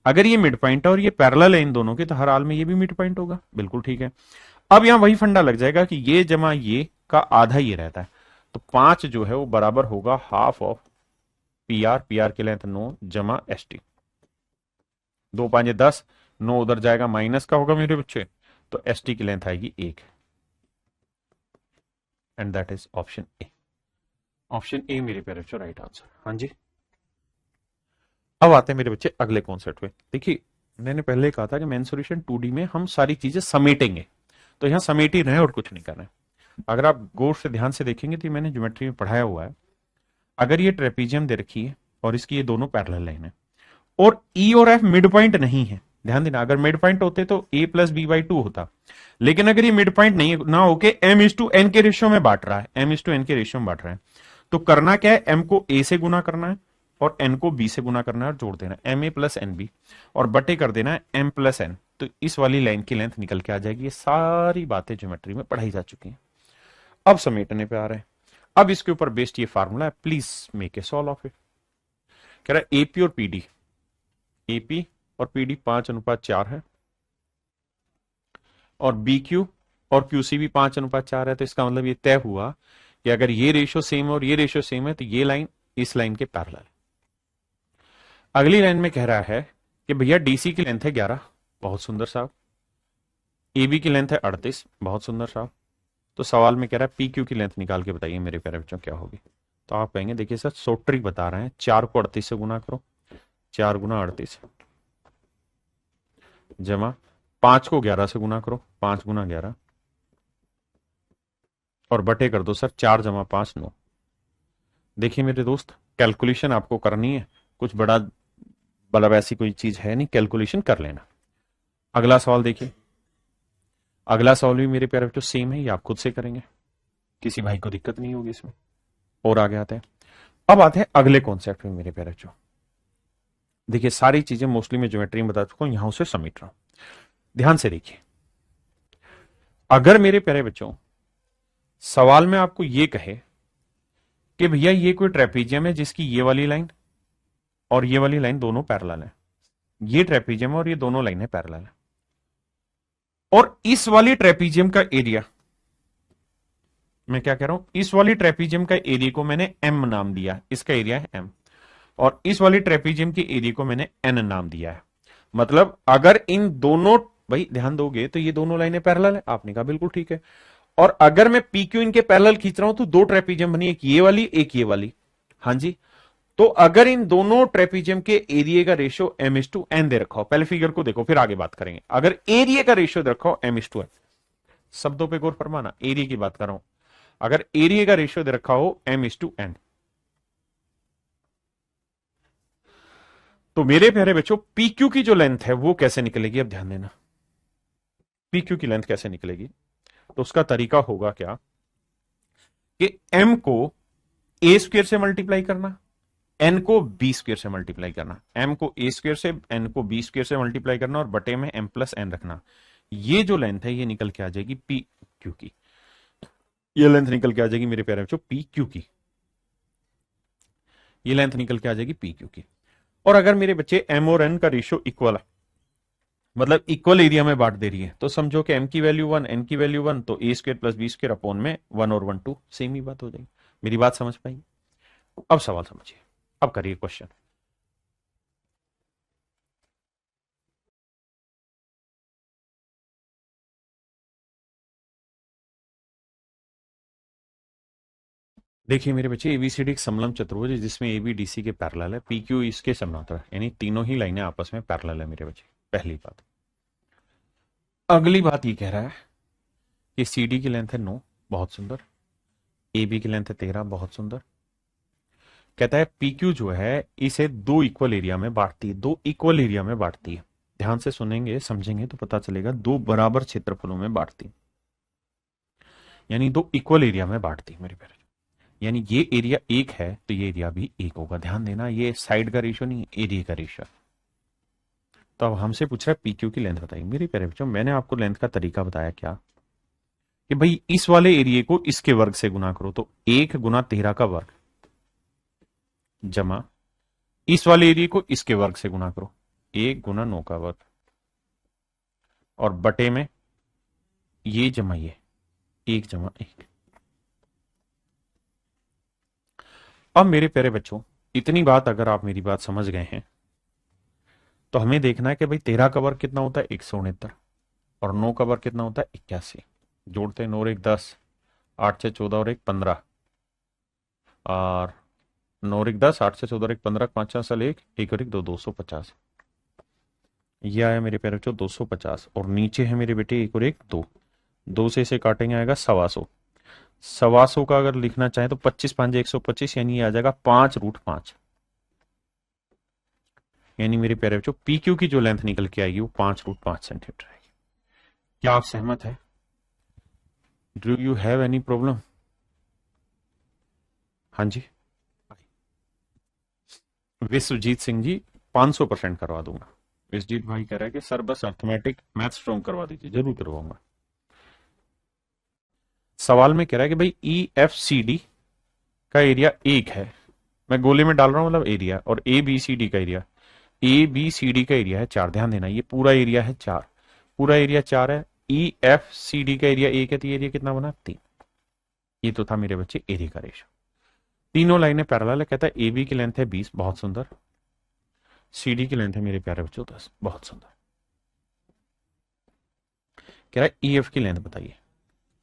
S1: अगर ये मिड पॉइंट है और ये पैरेलल है इन दोनों के, तो हर हाल में ये भी मिड पॉइंट होगा। बिल्कुल ठीक है। अब यहां वही फंडा लग जाएगा कि ये जमा ये का आधा ये रहता है, तो 5 जो है वो बराबर होगा हाफ ऑफ पी आर की लेंथ 9 जमा एस टी। 2 5 10, 9 उधर जाएगा माइनस का होगा मेरे बच्चे, तो एस टी की लेंथ आएगी 1, and that is option A. Option A मेरे प्यारे बच्चों राइट आंसर। हाँ जी। अब आते हैं मेरे बच्चे अगले कॉन्सेप्ट पे। देखिए मैंने पहले कहा था कि मेंसुरेशन 2D में हम सारी चीजें समेटेंगे, तो यहां समेट ही रहे और कुछ नहीं कर रहे। अगर आप गौर से ध्यान से देखेंगे तो मैंने ज्योमेट्री में पढ़ाया हुआ है, अगर ये ट्रेपीजियम दे रखी है और इसकी ये दोनों पैरेलल लाइन है और ई और एफ मिड पॉइंट नहीं है, ध्यान देना, अगर मिड पॉइंट होते तो a प्लस बी बाई 2 होता, लेकिन अगर ये मिड पॉइंट नहीं ना होके m/n के रेशियो में बांट रहा है, m/n के रेशियो में बांट रहा है, तो करना क्या है, m को a से गुना करना है और n को b से गुना करना है और जोड़ देना है ma प्लस एन बी, और बटे कर देना है m प्लस n, तो इस वाली लाइन की लेंथ निकल के आ जाएगी। ये सारी बातें ज्योमेट्री में पढ़ाई जा चुकी हैं। अब समेटने पे आ रहे हैं। अब इसके ऊपर बेस्ड ये फार्मूला है, please make A solve of it. कह रहा है एपी और पीडी, एपी और पीडी 5:4 है और बीक्यू और क्यूसी भी 5:4 है, तो इसका मतलब ये तय हुआ कि अगर ये रेशियो सेम है और ये रेशियो सेम है तो ये लाइन इस लाइन के पैरेलल है। अगली लाइन में कह रहा है कि भैया डीसी की लेंथ है 11, बहुत सुंदर साहब, एबी की लेंथ है 38, बहुत सुंदर साहब, तो सवाल में कह रहा है पी क्यू की लेंथ निकाल के बताइए मेरे प्यारे बच्चों क्या होगी। तो आप कहेंगे देखिए सर सो ट्रिक बता रहे हैं, 4 को 38 से गुना करो, 4 गुना 38 जमा 5 को 11 से गुना करो, 5 गुना 11, और बटे कर दो सर 4 जमा 5 9। देखिए मेरे दोस्त कैलकुलेशन आपको करनी है, कुछ बड़ा मतलब ऐसी कोई चीज है नहीं, कैलकुलेशन कर लेना। अगला सवाल देखिए, अगला सवाल भी मेरे प्यारे बच्चों सेम है, ये आप खुद से करेंगे, किसी भाई को दिक्कत नहीं होगी इसमें। और आगे आते हैं। अब आते हैं अगले कॉन्सेप्ट में मेरे प्यारे बच्चों। देखिए सारी चीजें मोस्टली मैं ज्योमेट्री में बता चुका हूं, यहां से समेट रहा हूं, ध्यान से देखिए। अगर मेरे प्यारे बच्चों सवाल में आपको यह कहे कि भैया ये कोई ट्रेपीजियम है जिसकी ये वाली लाइन और ये वाली लाइन दोनों पैरेलल है, ये ट्रेपीजियम है और ये दोनों लाइनें पैरेलल है, और इस वाली ट्रेपीजियम का एरिया, मैं क्या कह रहा हूं, इस वाली ट्रेपीजियम का एरिया को मैंने m नाम दिया, इसका एरिया है m, और इस वाली ट्रेपीजियम के एरिया को मैंने n नाम दिया है। मतलब अगर इन दोनों, भाई ध्यान दोगे तो ये दोनों लाइनें पैरेलल है, आपने कहा बिल्कुल ठीक है, और अगर मैं पी क्यू इनके पैरेलल खींच रहा हूं तो 2 ट्रेपीजियम बनी, एक ये वाली एक ये वाली, हाँ जी, तो अगर इन दोनों ट्रेपीजियम के एरिया का रेशियो m/n दे रखा हो, पहले फिगर को देखो फिर आगे बात करेंगे। अगर एरिया का रेशियो दे रखा हो m/n, शब्दों पे गौर फरमाना, एरिया की बात कर रहा हूं। अगर एरिया का रेशियो दे रखा हो m/n, तो मेरे प्यारे बच्चों PQ की जो लेंथ है वो कैसे निकलेगी, अब ध्यान देना। PQ की लेंथ कैसे निकलेगी, तो उसका तरीका होगा क्या कि m को a स्क्वायर से मल्टीप्लाई करना, n को b स्क्वायर से मल्टीप्लाई करना, m को a स्क्वायर से n को b स्क्वायर से मल्टीप्लाई करना और बटे में m+n रखना। ये जो लेंथ है ये निकल के आ जाएगी PQ की। ये लेंथ निकल के आ जाएगी मेरे प्यारे बच्चों PQ की। ये लेंथ निकल के आ जाएगी PQ की। और अगर मेरे बच्चे m और n का रेशियो इक्वल है, मतलब इक्वल एरिया में बांट दे रही है, तो समझो कि m की वैल्यू 1, n की वैल्यू 1, तो a square plus b square upon में 1 और 1 2, सेम ही बात हो जाएगी। मेरी बात समझ पाई? अब सवाल समझिए, अब करिए क्वेश्चन। देखिए मेरे बच्चे, एबीसीडी एक समलम चतुर्भुज है जिसमें ए बी डी सी के पैरेलल है, पी क्यू इसके समांतर है, यानी तीनों ही लाइनें आपस में पैरेलल है मेरे बच्चे। पहली बात। अगली बात ये कह रहा है कि सी डी की लेंथ है 9, बहुत सुंदर। ए बी की लेंथ है 13, बहुत सुंदर। कहता है पी क्यू जो है इसे दो इक्वल एरिया में बांटती है, दो इक्वल एरिया में बांटती है। ध्यान से सुनेंगे समझेंगे तो पता चलेगा, दो बराबर क्षेत्रफलों में बांटती, यानी दो इक्वल एरिया में बांटती मेरे प्यारे। यानी ये एरिया एक है तो ये एरिया भी एक होगा। ध्यान देना, ये साइड का रेशियो नहीं, एरिया का रेशियो। तो अब हमसे पूछ रहा है पीक्यू की लेंथ बताइए। मेरे प्यारे बच्चों, मैंने आपको लेंथ का तरीका बताया क्या कि भाई इस वाले एरिया को इसके वर्ग से गुना करो, तो 1 गुना 13 का वर्ग जमा इस वाले एरिया को इसके वर्ग से गुना करो, 1 गुना 9 का वर्ग, और बटे में ये जमा ये 1 जमा 1। अब मेरे प्यारे बच्चों, इतनी बात अगर आप मेरी बात समझ गए हैं तो हमें देखना है कि भाई 13 का वर्ग कितना होता है 169, और 9 का वर्ग कितना होता है 81। जोड़ते हैं 9 और 1 10, 8 से 14 और 1 15, और 9 और 1 10, 8 से 14 और 1 15, 5 साल 1 1 और 1 2, 250। ये आया मेरे प्यारे बच्चों 250, और नीचे है मेरे बेटे 1 और 1 2, 2 से इसे काटेंगे आएगा 125। 125 का अगर लिखना चाहे तो 25 5 125, यानी ये आ जाएगा 5√5। यानी मेरे प्यारे बच्चों पी क्यू की जो लेंथ निकल के आएगी वो 5√5 सेंटीमीटर आएगी। क्या आप सहमत है? Do you have any problem? हाँ जी, विश्वजीत सिंह जी 500% करवा दूंगा। विश्वजीत भाई कह रहा है कि सर बस अर्थमेटिक मैथ स्ट्रॉन्ग करवा दीजिए, जरूर करवाऊंगा। सवाल में कह रहा है कि भाई ई एफ सी डी का एरिया 1 है, मैं गोले में डाल रहा हूं मतलब एरिया, और ए बी सी डी का area, A B C D का एरिया है 4। ध्यान देना, ये पूरा एरिया है 4, पूरा एरिया 4 है। ई एफ सी डी का एरिया 1 है, तो एरिया कितना बना 3। ये तो था मेरे बच्चे एरिया का रेशो। तीनों लाइनें पैरेलल है। कहता है ए बी की लेंथ है 20, बहुत सुंदर। सी डी की लेंथ है मेरे प्यारे बच्चों 10, बहुत सुंदर। कह रहा है ई एफ की लेंथ बताइए।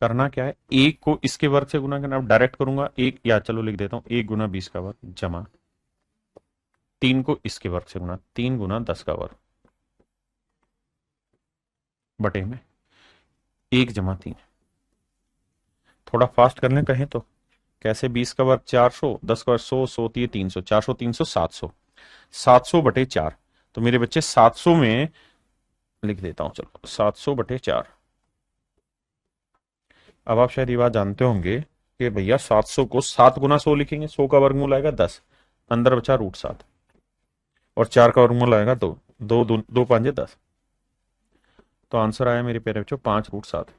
S1: करना क्या है, एक को इसके वर्ग से गुना करना। अब डायरेक्ट करूंगा, एक या चलो लिख देता हूं 1 गुना 20 का वर्ग जमा 3 को इसके वर्ग से गुना 3 गुना 10 का वर्ग बटे में 1 जमा 3। थोड़ा फास्ट कर लें कहें तो कैसे, 20 का वर्ग 400, 10 का वर्ग 100, 100 300, 400 300 700, 700 बटे 4। तो मेरे बच्चे 700 में लिख देता हूं, चलो 700 बटे 4। अब आप शायद ये बात जानते होंगे कि भैया 700 को 7 गुना 100 लिखेंगे, 100 का वर्गमूल आएगा 10, अंदर बचा √7, और 4 का वर्गमूल आएगा 2, 2 2 5 10। तो आंसर आया मेरे प्यारे बच्चों 5√7।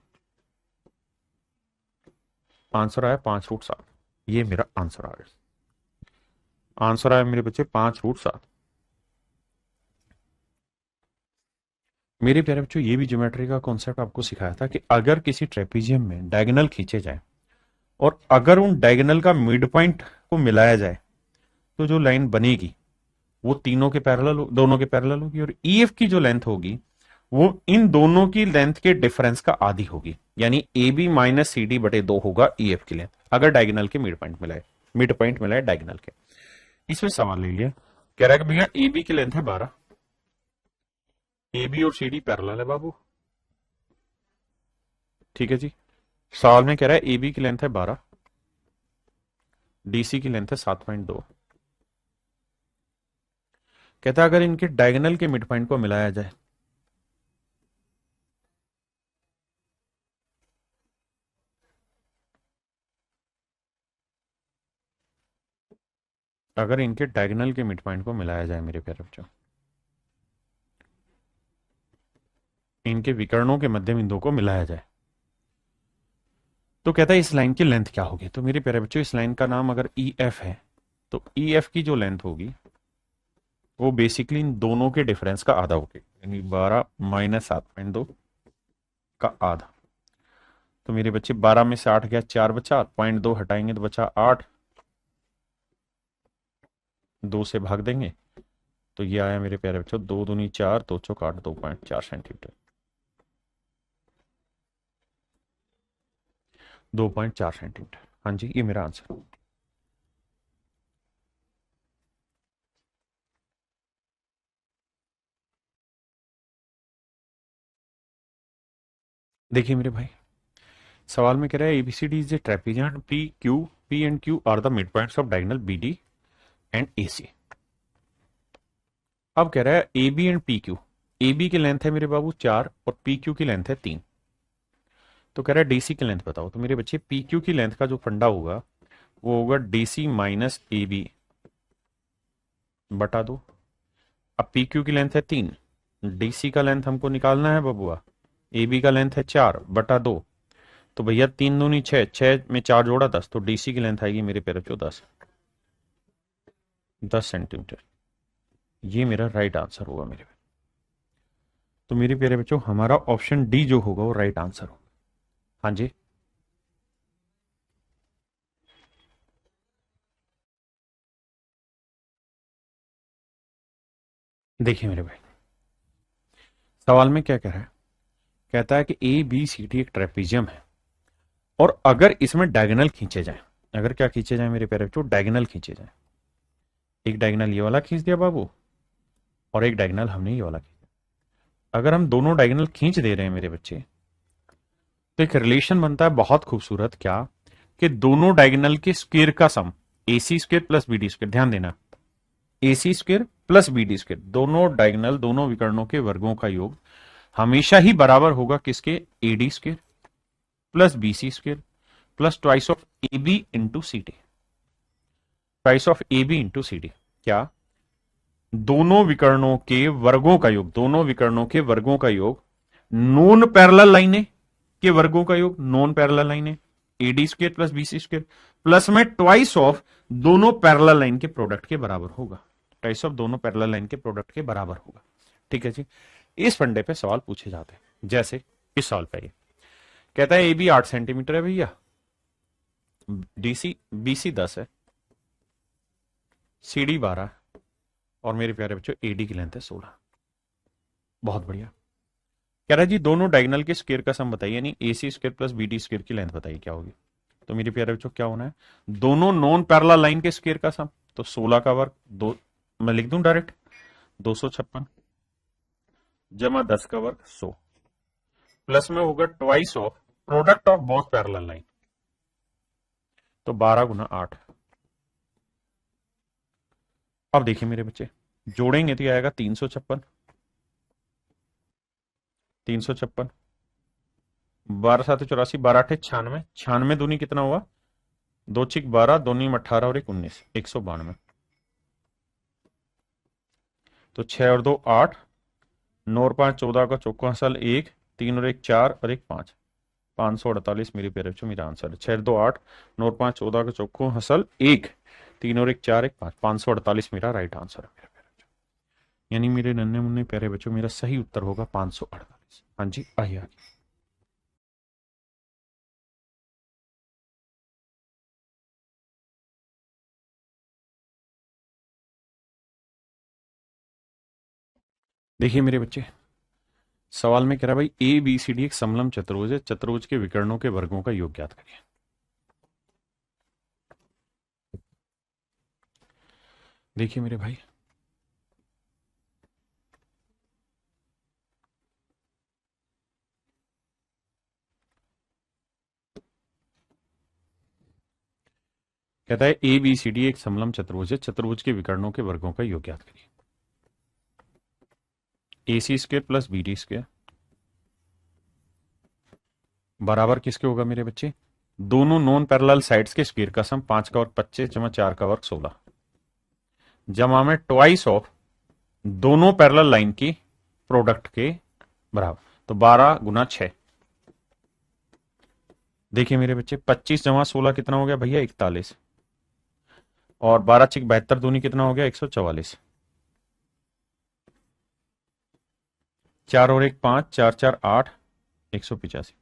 S1: आंसर आया 5√7। ये मेरा आंसर आ गया। आंसर आया मेरे बच्चे 5√7। मेरे प्यारे बच्चों, ये भी ज्योमेट्री का कॉन्सेप्ट आपको सिखाया था कि अगर किसी ट्रेपीजियम में डायगोनल खींचे जाए और अगर उन डायगोनल का मिड पॉइंट को मिलाया जाए तो जो लाइन बनेगी वो तीनों के पैरेलल, दोनों के पैरेलल होगी, और ईएफ की जो लेंथ होगी वो इन दोनों की लेंथ के डिफरेंस का आधी होगी, यानी A B minus C D बटे 2 होगा ईएफ की लेंथ, अगर डायगोनल के मिड पॉइंट मिलाए डायगोनल के। इसमें सवाल ले लिया, कह रहा है कि भैया ए बी की लेंथ है 12, ए बी और सी डी पैरेलल है बाबू। ठीक है जी। सवाल में कह रहा है ए बी की लेंथ है 12, डीसी की लेंथ है 7.2। कहता है अगर इनके डायगोनल के मिड पॉइंट को मिलाया जाए, अगर इनके डायगोनल के मिड पॉइंट को मिलाया जाए मेरे प्यारे बच्चों, इनके विकर्णों के मध्य बिंदुओं को मिलाया जाए, तो कहता है इस लाइन की लेंथ क्या होगी। तो मेरे प्यारे बच्चों इस लाइन का नाम अगर ई एफ है, तो ई एफ की जो लेंथ होगी वो बेसिकली इन दोनों के डिफरेंस का आधा होगी, यानी 12 माइनस 7.2 का आधा। तो मेरे बच्चे 12 में से 8 गया, 4 बचा, 0.2 हटाएंगे तो बचा 8, 2 से भाग देंगे तो ये आया मेरे प्यारे बच्चों 2 दूनी 4, 2 चौक 8, 2.4 सेंटीमीटर, 2.4 सेंटीमीटर। हाँ जी, ये मेरा आंसर। देखिए मेरे भाई, सवाल में कह रहा है ABCD is a trapezium, P and Q are the mid points of diagonal BD and AC. अब कह रहा है A B and P Q, A B की लेंथ है मेरे बाबू 4 और पी क्यू की लेंथ है 3। तो कह रहा है डीसी की लेंथ बताओ। तो मेरे बच्चे पी क्यू की लेंथ का जो फंडा होगा वो होगा डीसी माइनस ए बी बटा 2। अब पी क्यू की लेंथ है 3, डीसी का लेंथ हमको निकालना है बबुआ, ए बी का लेंथ है 4 बटा 2। तो भैया 3 दूनी 6, 6 में 4 जोड़ा 10, तो डीसी की लेंथ आएगी मेरे प्यारे बच्चों 10 सेंटीमीटर। ये मेरा राइट आंसर होगा मेरे। तो मेरे प्यारे बच्चों हमारा ऑप्शन डी जो होगा वो राइट आंसर होगा। हाँ जी। देखिए मेरे भाई, सवाल में क्या कह रहा है, कहता है कि ए बी सी डी एक ट्रेपेजियम है और अगर इसमें डायगोनल खींचे जाए, अगर क्या खींचे जाए मेरे प्यारे बच्चों, डायगोनल खींचे जाए, एक डायगोनल ये वाला खींच दिया बाबू और एक डायगोनल हमने ये वाला खींचा। अगर हम दोनों डायगोनल खींच दे रहे हैं मेरे बच्चे, तो एक रिलेशन बनता है बहुत खूबसूरत, क्या कि दोनों डायगोनल के स्क्वायर का sum, a c square plus b d square, ध्यान देना, a c square plus b d square, दोनों डायगोनल दोनों विकर्णों के वर्गों का योग हमेशा ही बराबर होगा किसके, A D square plus B C square plus twice of A B into C D, twice of A B into C D. क्या दोनों विकर्णों के वर्गों का योग, दोनों विकर्णों के वर्गों का योग नॉन पैरेलल लाइनें के वर्गों का योग, नॉन पैरेलल लाइनें A D square plus B C square plus में ट्वाइस ऑफ दोनों पैरेलल लाइन के प्रोडक्ट के बराबर होगा, ट्वाइस ऑफ दोनों पैरेलल लाइन के प्रोडक्ट के बराबर होगा। ठीक है जी। इस फंडे पे सवाल पूछे जाते हैं, जैसे इस सवाल पे ये कहता है ए बी 8 सेंटीमीटर है भैया, डीसी बीसी 10 है, सी डी 12 है और मेरे प्यारे बच्चों एडी की लेंथ है 16। बहुत बढ़िया। कह रहा है जी दोनों डायगोनल के स्क्वायर का सम बताइए, यानी a c square plus b d square की लेंथ बताइए क्या होगी। तो मेरे प्यारे बच्चों क्या होना है, दोनों नॉन पैरेलल लाइन के स्क्वायर का सम, तो 16 का वर्ग, दो मैं लिख दूं डायरेक्ट, 256 जमा 10 का वर्ग 100 प्लस में होगा twice of product of both parallel line, तो 12 गुना 8। अब देखिए मेरे बच्चे जोड़ेंगे तो आएगा 356, 356, 12 7 84, 12 8 96, 96 दूनी कितना हुआ, 2 6 12, दोनी में 18 और 1 19, 192। तो 6 और 2 8, 9 और 5 14 का चौका हसल 1, 3 और 1 4 और 1 5, 548 मेरे प्यारे बच्चों मेरा आंसर है। 6 और 2 8, 9 और 5 14 का चौको हसल 1, 3 और 1 4 1 5, 548 मेरा राइट आंसर है मेरे प्यारे बच्चों। यानी मेरे नन्हे मुन्ने प्यारे बच्चों मेरा सही उत्तर होगा 548। हाँ जी, आइए आगे। देखिए मेरे बच्चे, सवाल में कह रहा है भाई ए बी सी डी एक समलंब चतुर्भुज है, चतुर्भुज के विकर्णों के वर्गों का योग ज्ञात करिए। देखिए मेरे भाई, कहता है ए बी सी डी एक समलम चतुर्भुज है, चतुर्भुज के विकर्णों के वर्गों का योग ज्ञात करिए। A c square plus b d square बराबर किसके होगा मेरे बच्चे? दोनों नॉन पैरेलल साइड्स के स्क्वायर का सम 5 का वर्ग 25 जमा 4 का वर्ग 16 जमा में ट्वाइस ऑफ दोनों पैरेलल लाइन की प्रोडक्ट के बराबर, तो 12 गुना 6। देखिए मेरे बच्चे, 25 जमा 16 कितना हो गया भैया? 41। और 12 छिक 72 दूनी कितना हो गया? 144। 4 और 1 5, 4 4 8, 185।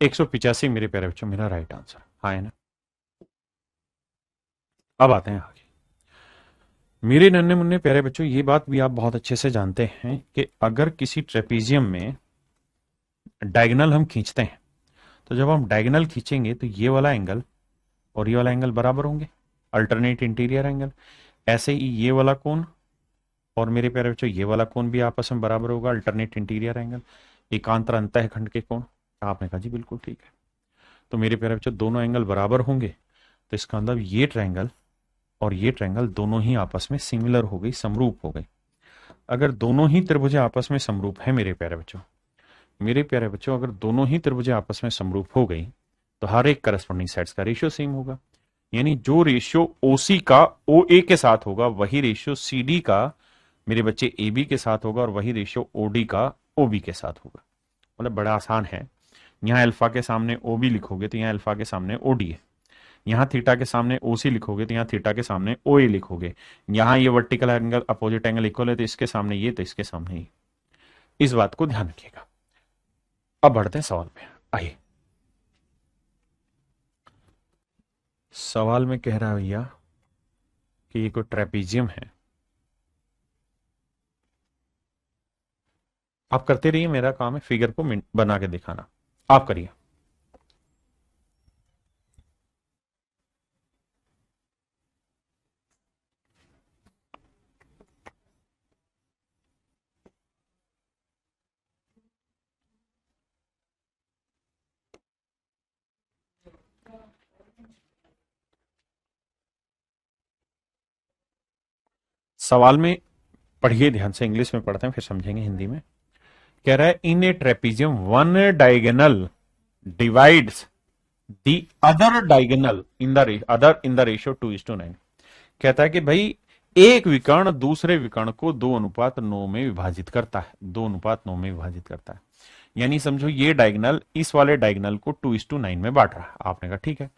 S1: 185 मेरे प्यारे बच्चों मेरा राइट आंसर। हाँ है ना? अब आते हैं आगे। मेरे नन्हे मुन्ने प्यारे बच्चों, ये बात भी आप बहुत अच्छे से जानते हैं कि अगर किसी ट्रेपीजियम में डायगोनल हम खींचते हैं, तो जब हम डायगोनल खींचेंगे तो ये वाला एंगल और ये वाला एंगल बराबर होंगे, अल्टरनेट इंटीरियर एंगल। ऐसे ही ये वाला कोण और मेरे प्यारे बच्चों ये वाला कोण भी आपस में बराबर होगा, अल्टरनेट इंटीरियर एंगल। एकांतर अंतः खंड के कोण। आपने कहा जी बिल्कुल ठीक है। तो मेरे प्यारे बच्चों दोनों एंगल बराबर होंगे, तो इसका मतलब ये ट्रायंगल और ये ट्रायंगल दोनों ही आपस में सिमिलर हो गई, समरूप हो गई। अगर दोनों ही त्रिभुज आपस में समरूप है मेरे प्यारे बच्चों, मेरे प्यारे बच्चों अगर दोनों ही त्रिभुज आपस में समरूप हो गई, तो हर एक करस्पॉन्डिंग साइड्स का रेशियो सेम होगा। यानी जो रेशियो ओसी का ओ ए के साथ होगा, वही रेशियो सी डी का मेरे बच्चे ए बी के साथ होगा, और वही रेशियो ओ डी का ओ बी के साथ होगा। मतलब बड़ा आसान है। यहाँ अल्फा के सामने ओ बी लिखोगे तो यहाँ अल्फा के सामने ओ डी है। यहाँ थीटा के सामने ओ सी लिखोगे तो यहाँ थीटा के सामने ओ ए लिखोगे। यहाँ ये vertical angle opposite angle equal है, तो इसके सामने ये, तो इसके सामने ये। इस बात को ध्यान रखिएगा। अब बढ़ते हैं सवाल पे। आइए, सवाल में कह रहा है भैया कि ये कोई ट्रेपीजियम है। आप करते रहिए, मेरा काम है फिगर को बना के दिखाना। आप करिए। सवाल में पढ़िए ध्यान से, इंग्लिश में पढ़ते हैं फिर समझेंगे हिंदी में। कह रहा है in a trapezium one diagonal divides the other diagonal in the other in the ratio 2:9। कहता है कि भाई एक विकर्ण दूसरे विकर्ण को 2:9 में विभाजित करता है, 2:9 में विभाजित करता है। यानी समझो ये डायगोनल इस वाले डायगोनल को 2:9 में बांट रहा है। आपने कहा ठीक है,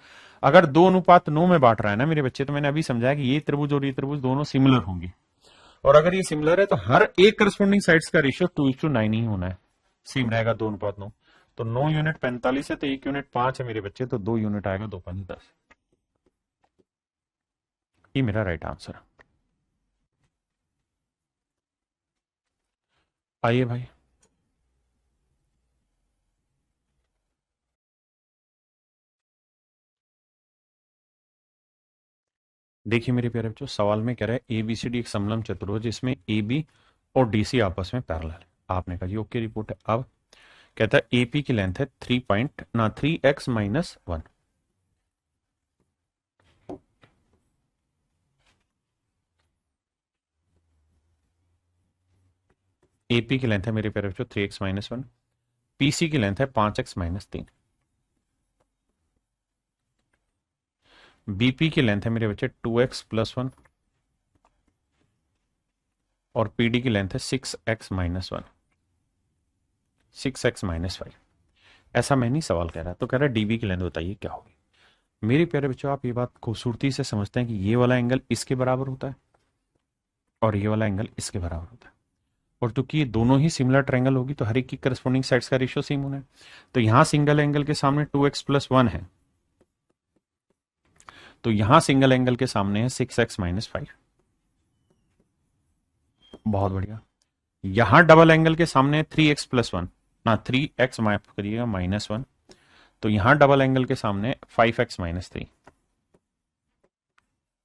S1: अगर 2:9 में बांट रहा है ना मेरे बच्चे, तो मैंने अभी समझाया कि ये त्रिभुज और ये त्रिभुज दोनों सिमिलर होंगे, और अगर ये सिमिलर है तो हर एक करस्पॉन्डिंग साइड्स का रेशियो 2:9 ही होना है, सेम रहेगा 2:9। तो 9 यूनिट 45 है, तो 1 यूनिट 5 है मेरे बच्चे, तो 2 यूनिट आएगा, 2 5 10। ये मेरा राइट आंसर है। आइए भाई, देखिए मेरे प्यारे बच्चों, सवाल में कह रहा है एबीसीडी एक समलम चतुर्भुज जिसमें ए बी और डी सी आपस में पैरेलल है। आपने कहा जी ओके, रिपोर्ट है। अब कहता है एपी की लेंथ है 3x-1। एपी की लेंथ है मेरे प्यारे बच्चों 3x-1। पीसी की लेंथ है 5x-3। बीपी की लेंथ है मेरे बच्चे 2x+1। और पीडी की लेंथ है 6x-1, 6x-5। ऐसा मैं नहीं सवाल कह रहा, तो कह रहा है डीबी की लेंथ बताइए क्या होगी। मेरे प्यारे बच्चों, आप ये बात खूबसूरती से समझते हैं कि ये वाला एंगल इसके बराबर होता है और ये वाला एंगल इसके बराबर होता है, और चूंकि ये दोनों ही सिमिलर ट्रायंगल होगी तो हर एक की करस्पॉन्डिंग साइड्स का रेशियो सेम होना है। तो यहां सिंगल एंगल के सामने 2x+1 है, तो यहां सिंगल एंगल के सामने है 6x-5। बहुत बढ़िया। यहां डबल एंगल के सामने 3x+1 ना 3x, माफ करिएगा -1, तो यहां डबल एंगल के सामने 5x-3।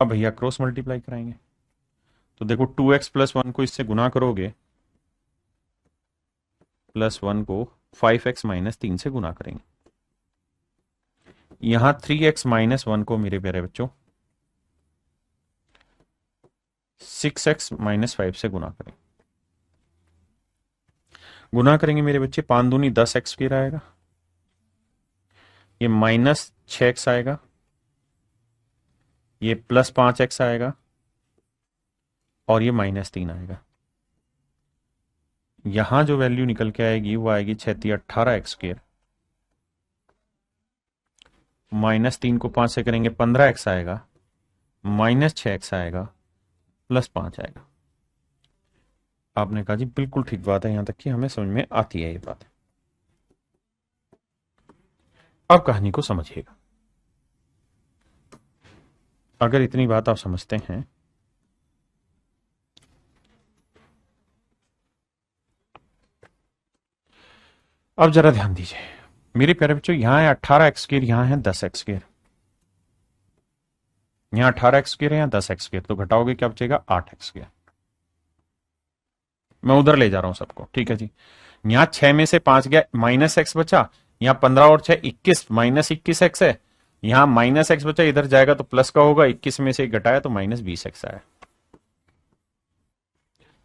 S1: अब भैया क्रॉस मल्टीप्लाई कराएंगे, तो देखो 2x प्लस 1 को इससे गुना करोगे, प्लस 1 को 5x माइनस 3 से गुना करेंगे। यहां 3x माइनस 1 को मेरे प्यारे बच्चों 6x माइनस 5 से गुना करेंगे। गुना करेंगे मेरे बच्चे, 5 दूनी 10x फिर आएगा, ये माइनस 6x आएगा, ये प्लस 5x आएगा, और ये माइनस 3 आएगा। यहां जो वैल्यू निकल के आएगी वो आएगी 6×18x स्क्वायर, माइनस 3 को 5 से करेंगे 15x आएगा, माइनस 6x आएगा, प्लस 5 आएगा। आपने कहा जी बिल्कुल ठीक बात है, यहां तक कि हमें समझ में आती है ये बात। अब कहानी को समझिएगा। अगर इतनी बात आप समझते हैं, अब जरा ध्यान दीजिए मेरे प्यारे बच्चों, यहां है 18x स्क्वायर, यहां है 10x स्क्वायर, यहां 18x स्क्वायर है, यहां 10x स्क्वायर, तो घटाओगे क्या बचेगा 8x स्क्वायर। मैं उधर ले जा रहा हूं सबको, ठीक है जी। यहां 6 में से 5 गया, माइनस x बचा, यहां 15 और 6 21, माइनस 21x है, यहां माइनस x बचा, इधर जाएगा तो प्लस का होगा, 21 में से घटाया तो माइनस 20x आया।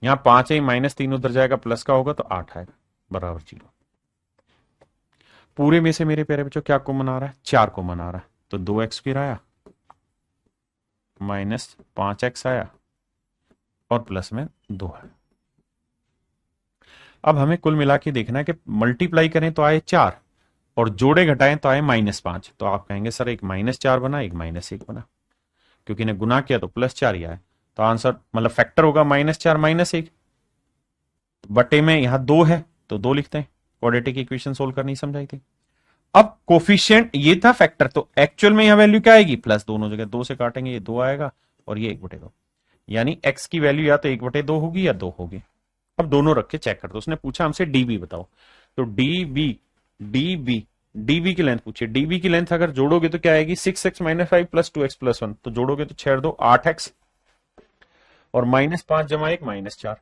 S1: यहां 5 है, माइनस 3 उधर जाएगा, प्लस का होगा तो 8 आएगा, बराबर 0। पूरे में से मेरे प्यारे बच्चों क्या कॉमन आ रहा है, 4 कॉमन आ रहा है, तो 2x फिर आया, माइनस 5x आया, और प्लस में 2 है। अब हमें कुल मिला के देखना है कि मल्टीप्लाई करें तो आए 4 और जोड़े घटाएं तो आए -5। तो आप कहेंगे सर एक -4 बना, एक -1 बना, क्योंकि ने गुना किया तो +4 ही आया, तो आंसर मतलब फैक्टर होगा -4 -1। बटे में यहां 2 है तो 2 लिखते हैं, क्वाड्रेटिक इक्वेशन सोल्व करनी समझाई थी। अब कोफिशिएंट ये था फैक्टर, तो एक्चुअल में यहां वैल्यू क्या आएगी, प्लस, दोनों जगह 2 से काटेंगे, ये 2 आएगा और ये 1/2, यानी x की वैल्यू या तो 1/2 होगी या 2 होगी। अब दोनों रख के चेक कर दो। उसने पूछा हमसे डीबी बताओ, तो डीबी की लेंथ पूछिए, डीबी की लेंथ अगर जोड़ोगे तो क्या आएगी 6x minus 5 plus 2x plus 1, तो जोड़ोगे तो 6 2 8x और -5 जमा 1 -4।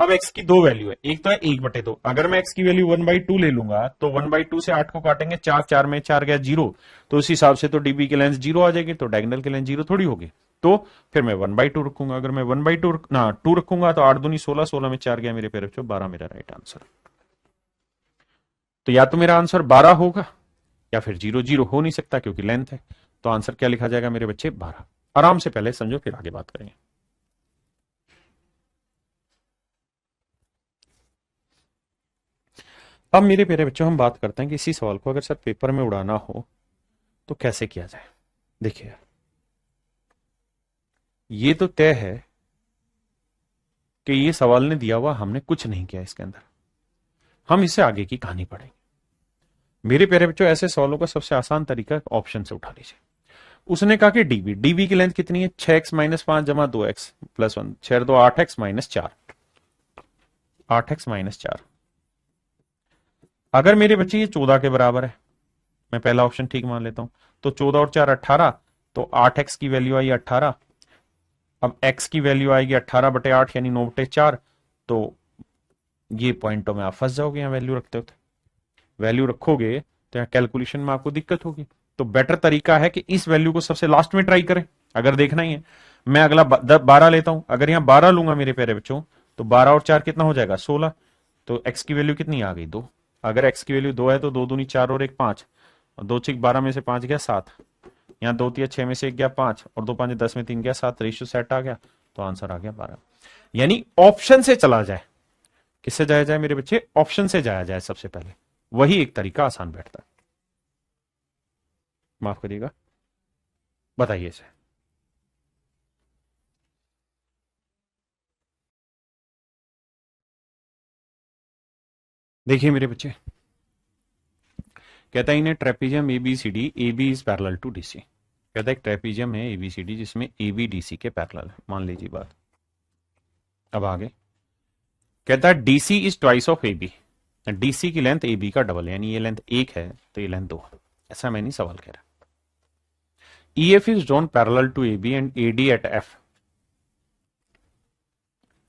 S1: अब x की दो वैल्यू है, एक तो है 1/2, अगर मैं x की वैल्यू 1/2 ले लूंगा तो 1/2 से 8 को काटेंगे, 4 4 में 4 गया 0, तो उस हिसाब से तो डीबी की लेंथ 0 आ जाएगी, तो डायगोनल की लेंथ 0 थोड़ी होगी, तो फिर मैं 1/2 रखूंगा। अगर मैं 1/2 ना 2 रखूंगा तो 8 दूनी 16, 16 में 4 गया मेरे पेरे बच्चों 12, मेरा राइट आंसर। तो या तो मेरा आंसर 12 होगा या फिर 0 0 हो नहीं सकता क्योंकि लेंथ है, तो आंसर क्या लिखा जाएगा मेरे बच्चे 12। आराम से पहले समझो फिर आगे बात करेंगे। अब मेरे प्यारे बच्चों हम बात करते हैं कि इसी सवाल को अगर सर पेपर में उड़ाना हो तो कैसे किया जाए। देखिए यार, ये तो तय है कि ये सवाल ने दिया हुआ, हमने कुछ नहीं किया इसके अंदर, हम इससे आगे की कहानी पढ़ेंगे। मेरे प्यारे बच्चों ऐसे सवालों का सबसे आसान तरीका ऑप्शन से उठा लीजिए। उसने कहा कि डीबी की लेंथ कितनी है, 6x माइनस 5 जमा 2x plus 1, 6 2 8x minus 4, 8x minus 4। अगर मेरे बच्चे ये 14 के बराबर है, मैं पहला ऑप्शन ठीक मान लेता हूं, तो 14 और 4 18, तो 8x की वैल्यू आई 18। अब x की वैल्यू आएगी 18/8 यानी 9/4, तो ये पॉइंटों में आप फंस जाओगे, यहां वैल्यू रखते होते, वैल्यू रखोगे तो यहां कैलकुलेशन में आपको दिक्कत होगी। तो बेटर तरीका है कि इस वैल्यू को सबसे लास्ट में ट्राई करें। अगर देखना ही है, मैं अगला 12 लेता हूं, अगर यहां 12 लूंगा मेरे प्यारे बच्चों, तो 12 और 4 कितना हो जाएगा 16, तो x की वैल्यू कितनी आ गई 2। अगर x की वैल्यू 2 है तो 2 दूनी 4 और 1 5, और 2 6 12 में से 5 गया 7, यहाँ 2 3 6 में से 1 गया 5, और 2 5 10 में 3 गया 7, रेशियो सेट आ गया, तो आंसर आ गया 12। यानी ऑप्शन से चला जाए, किससे जाया जाए मेरे बच्चे, ऑप्शन से जाया जाए सबसे पहले, वही एक तरीका आसान बैठता है। माफ करिएगा, बताइए इसे। देखिए मेरे बच्चे, कहता है इन्हें trapezium ABCD, AB is parallel to DC. कहता है एक ट्रेपीजियम है एबीसीडी जिसमें एबी डीसी के पैरेलल है, मान लीजिए बात। अब आगे कहता है DC is twice of AB, DC की लेंथ एबी का डबल है, यानी ये लेंथ 1 है तो ये लेंथ 2 है। ऐसा मैं नहीं सवाल कह रहा, EF is drawn parallel to AB and AD at F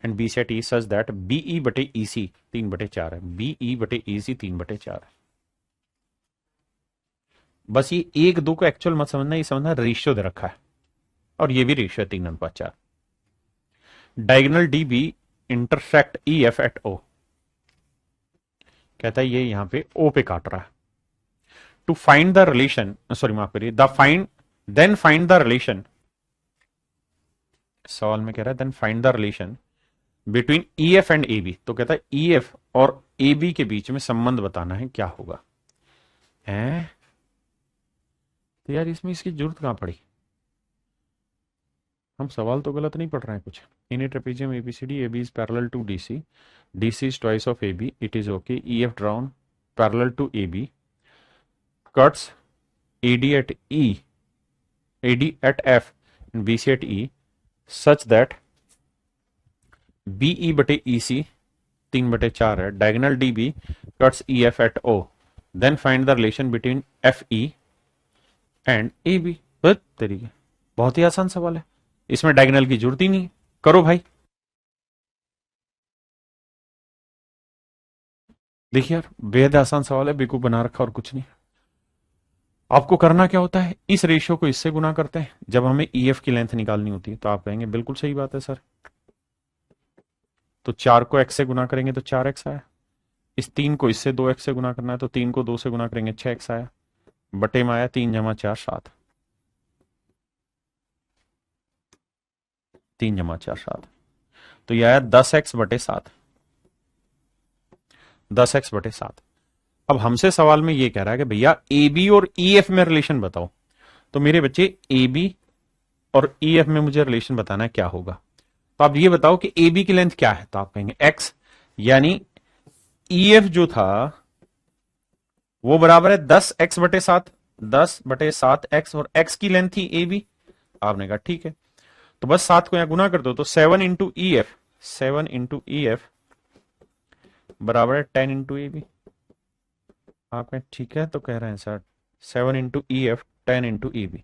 S1: and BC at E such that BE बटे EC 3/4 है, BE बटे EC 3/4 है। बस ये 1-2 को एक्चुअल मत समझना, ये समझना रेशियो दे रखा है और ये भी रेशियो है 3:4। Diagonal DB intersect EF at O, कहता है ये यहां पे O पे काट रहा है। To find the relation, sorry माफ करिए, देन फाइंड द रिलेशन, सवाल में कह रहा है then find the relation between EF and AB। तो कहता है EF और AB के बीच में संबंध बताना है, क्या होगा है? तो यार इसमें इसकी जरूरत कहां पड़ी? हम सवाल तो गलत नहीं पढ़ रहे हैं कुछ। इन ए trapezium ABCD, AB is parallel to DC, DC is twice of AB, it is okay, EF drawn parallel to AB, cuts AD at E, AD at F and BC at E such that BE बटे EC 3/4 है। Diagonal DB cuts EF at O, then find the relation between FE and AB। बस तरीके, बहुत ही आसान सवाल है, इसमें diagonal की जरूरत ही नहीं, करो भाई। देखिए यार बेहद आसान सवाल है, बेवकूफ बना रखा और कुछ नहीं। आपको करना क्या होता है, इस रेशियो को इससे गुना करते हैं जब हमें EF की लेंथ निकालनी होती है। तो आप कहेंगे बिल्कुल सही बात है सर, तो 4 को x से गुना करेंगे तो 4x आया, इस 3 को इससे 2x से गुना करना है तो 3 को 2 से गुना करेंगे 6x आया, बटे में आया 3 जमा 4 7, 3 जमा 4 7, तो यह आया 10x बटे 7, 10x बटे 7। अब हमसे सवाल में यह कह रहा है कि भैया AB और EF में रिलेशन बताओ। तो मेरे बच्चे AB और EF में मुझे रिलेशन बताना है, क्या होगा? तो आप ये बताओ कि AB की लेंथ क्या है, तो आप कहेंगे x, यानी EF जो था वो बराबर है 10x बटे 7, 10 बटे 7x, और x की लेंथ थी AB। आपने कहा ठीक है, तो बस 7 को यहां गुना कर दो, तो 7 इंटू EF, 7 इंटू EF बराबर है 10 इंटू AB। आप कहें ठीक है, तो कह रहे हैं sir 7 into EF 10 into AB।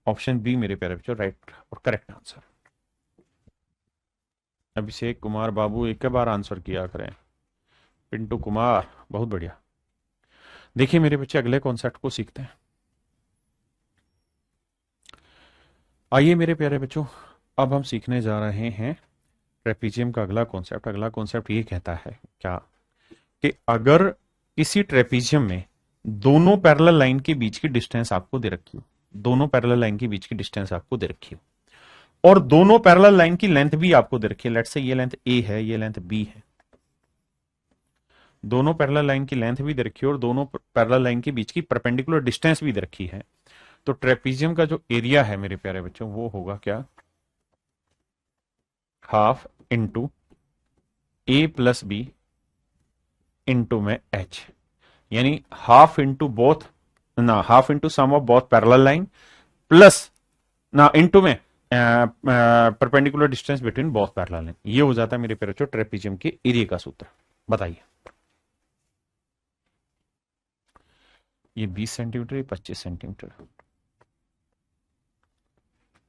S1: Option B मेरे प्यारे बच्चों राइट और करेक्ट आंसर। अभिषेक कुमार बाबू एक बार आंसर किया करें, पिंटू कुमार बहुत बढ़िया। देखिए मेरे बच्चे अगले कॉन्सेप्ट को सीखते हैं। आइए मेरे प्यारे बच्चों, अब हम सीखने जा रहे हैं ट्रेपीजियम का अगला कॉन्सेप्ट। अगला कॉन्सेप्ट ये कहता है क्या कि अगर किसी ट्रेपीजियम में दोनों पैरेलल लाइन के बीच की डिस्टेंस आपको दे रखी हो, दोनों पैरेलल लाइन के बीच की डिस्टेंस आपको दे रखी हो, और दोनों पैरेलल लाइन की लेंथ भी आपको दे रखी है, लेट्स से ये लेंथ A है, ये लेंथ B है, दोनों पैरेलल लाइन की लेंथ भी दे रखी है और दोनों पैरेलल लाइन के बीच की परपेंडिकुलर डिस्टेंस भी दे रखी है, तो ट्रेपीजियम का जो एरिया है मेरे प्यारे बच्चों वो होगा क्या, half into A plus B into में H, यानी हाफ इंटू बोथ ना, half into sum of both parallel line plus ना इंटू में perpendicular distance between both parallel line. ये हो जाता है मेरे प्यारे बच्चों ट्रेपीजियम के एरिया का सूत्र। बताइए ये 20 सेंटीमीटर, ये 25 सेंटीमीटर,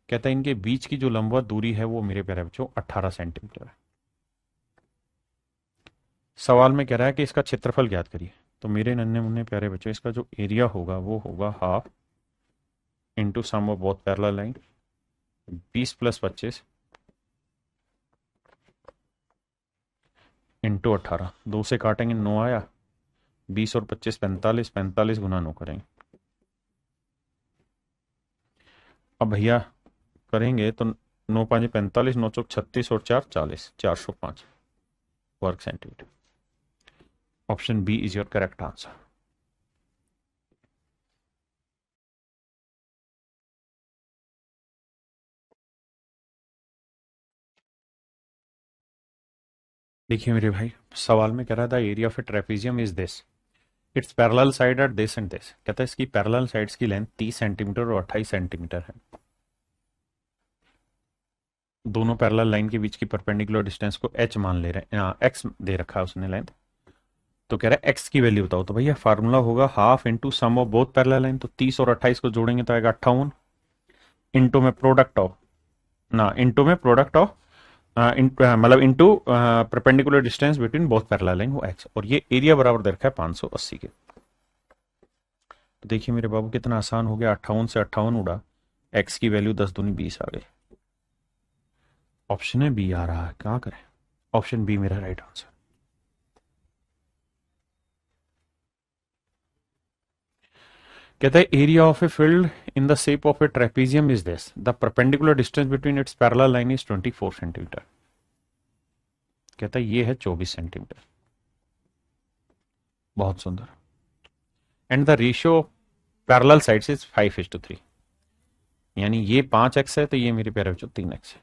S1: कहता है इनके बीच की जो लंबवत दूरी है वो मेरे प्यारे बच्चों 18 सेंटीमीटर है। सवाल में कह रहा है कि इसका क्षेत्रफल ज्ञात करिए। तो मेरे नन्हे मुन्ने प्यारे बच्चों इसका जो एरिया होगा वो होगा half into sum of both parallel line, 20 plus 25 into 18, 2 से काटेंगे 9 आया, 20 और 25 45, 45 गुना 9 करेंगे। अब भैया करेंगे तो 9 5 45, 9 चौक 36 और 4 40, 405 वर्ग centimetre. Option B is your correct answer. देखिए मेरे भाई सवाल में कह रहा था area of a trapezium is this, its parallel side at this and this. कहता है इसकी पैरेलल साइड्स की लेंथ 30 सेंटीमीटर और 28 सेंटीमीटर है। दोनों पैरेलल लाइन के बीच की परपेंडिकुलर डिस्टेंस को h मान ले रहे हैं, x दे रखा है उसने लेंथ। तो कह रहा है x की वैल्यू बताओ। तो भैया फार्मूला होगा half into sum of both parallel line, तो 30 और 28 को जोड़ेंगे तो आएगा 58, इंटू में प्रोडक्ट ऑफ, ना इंटू में प्रोडक्ट ऑफ, मतलब into perpendicular distance between both parallel line वो एक्स, और ये एरिया बराबर दे रखा है 580 के। तो देखिए मेरे बाबू कितना आसान हो गया, 58 से 58 उड़ा, एक्स की वैल्यू 10 दूनी 20 आ गई। ऑप्शन है बी आ रहा है, क्या करें, ऑप्शन बी मेरा राइट आंसर। कहता है area of a field in the shape of a trapezium is this, the perpendicular distance between its parallel line is 24 centimetre. कहता है ये है 24 सेंटीमीटर, बहुत सुंदर। And the ratio of parallel sides is 5:3, यानी ये 5x है तो ये मेरे प्यारे बच्चों 3x है।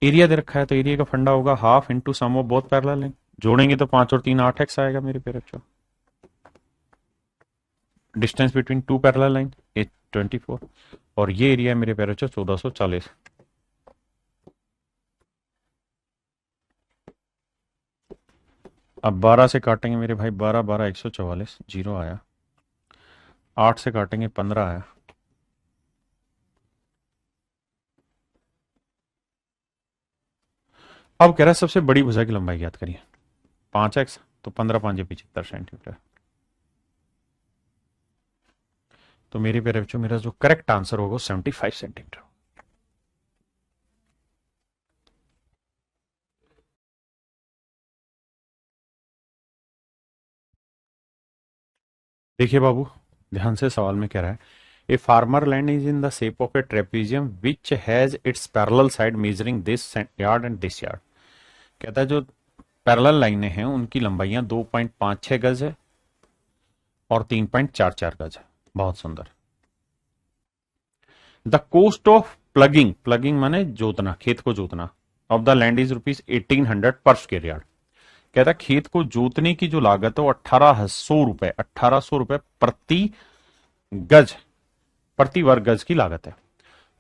S1: एरिया दे रखा है तो एरिया का फंडा होगा half into sum of both parallel line, जोड़ेंगे तो 5 और 3 8x आएगा मेरे प्यारे बच्चों। Distance between two parallel line is 24, और ये एरिया मेरे प्यारे बच्चों 1440। अब 12 से काटेंगे मेरे भाई, 12 12 144, जीरो आया। 8 से काटेंगे 15 आया। अब कह रहा है सबसे बड़ी भुजा की लंबाई याद करिए, 5x, तो 15 5 75 सेंटीमीटर। तो मेरे प्यारे बच्चों मेरा जो करेक्ट आंसर होगा 75 सेंटीमीटर। देखिए बाबू ध्यान से, सवाल में कह रहा है a farmer land is in the shape of a trapezium which has its parallel side measuring this yard and this yard. कहता है जो पैरेलल लाइनें हैं उनकी लंबाइयां 2.56 गज है और 3.44 गज है, बहुत सुंदर। The cost of ploughing, ploughing माने जोतना, खेत को जोतना, ऑफ द लैंड इज ₹1800 पर स्क्वायर यार्ड। कहता है खेत को जोतने की जो लागत है वो 1800 रुपए प्रति गज, प्रति वर्ग गज की लागत है।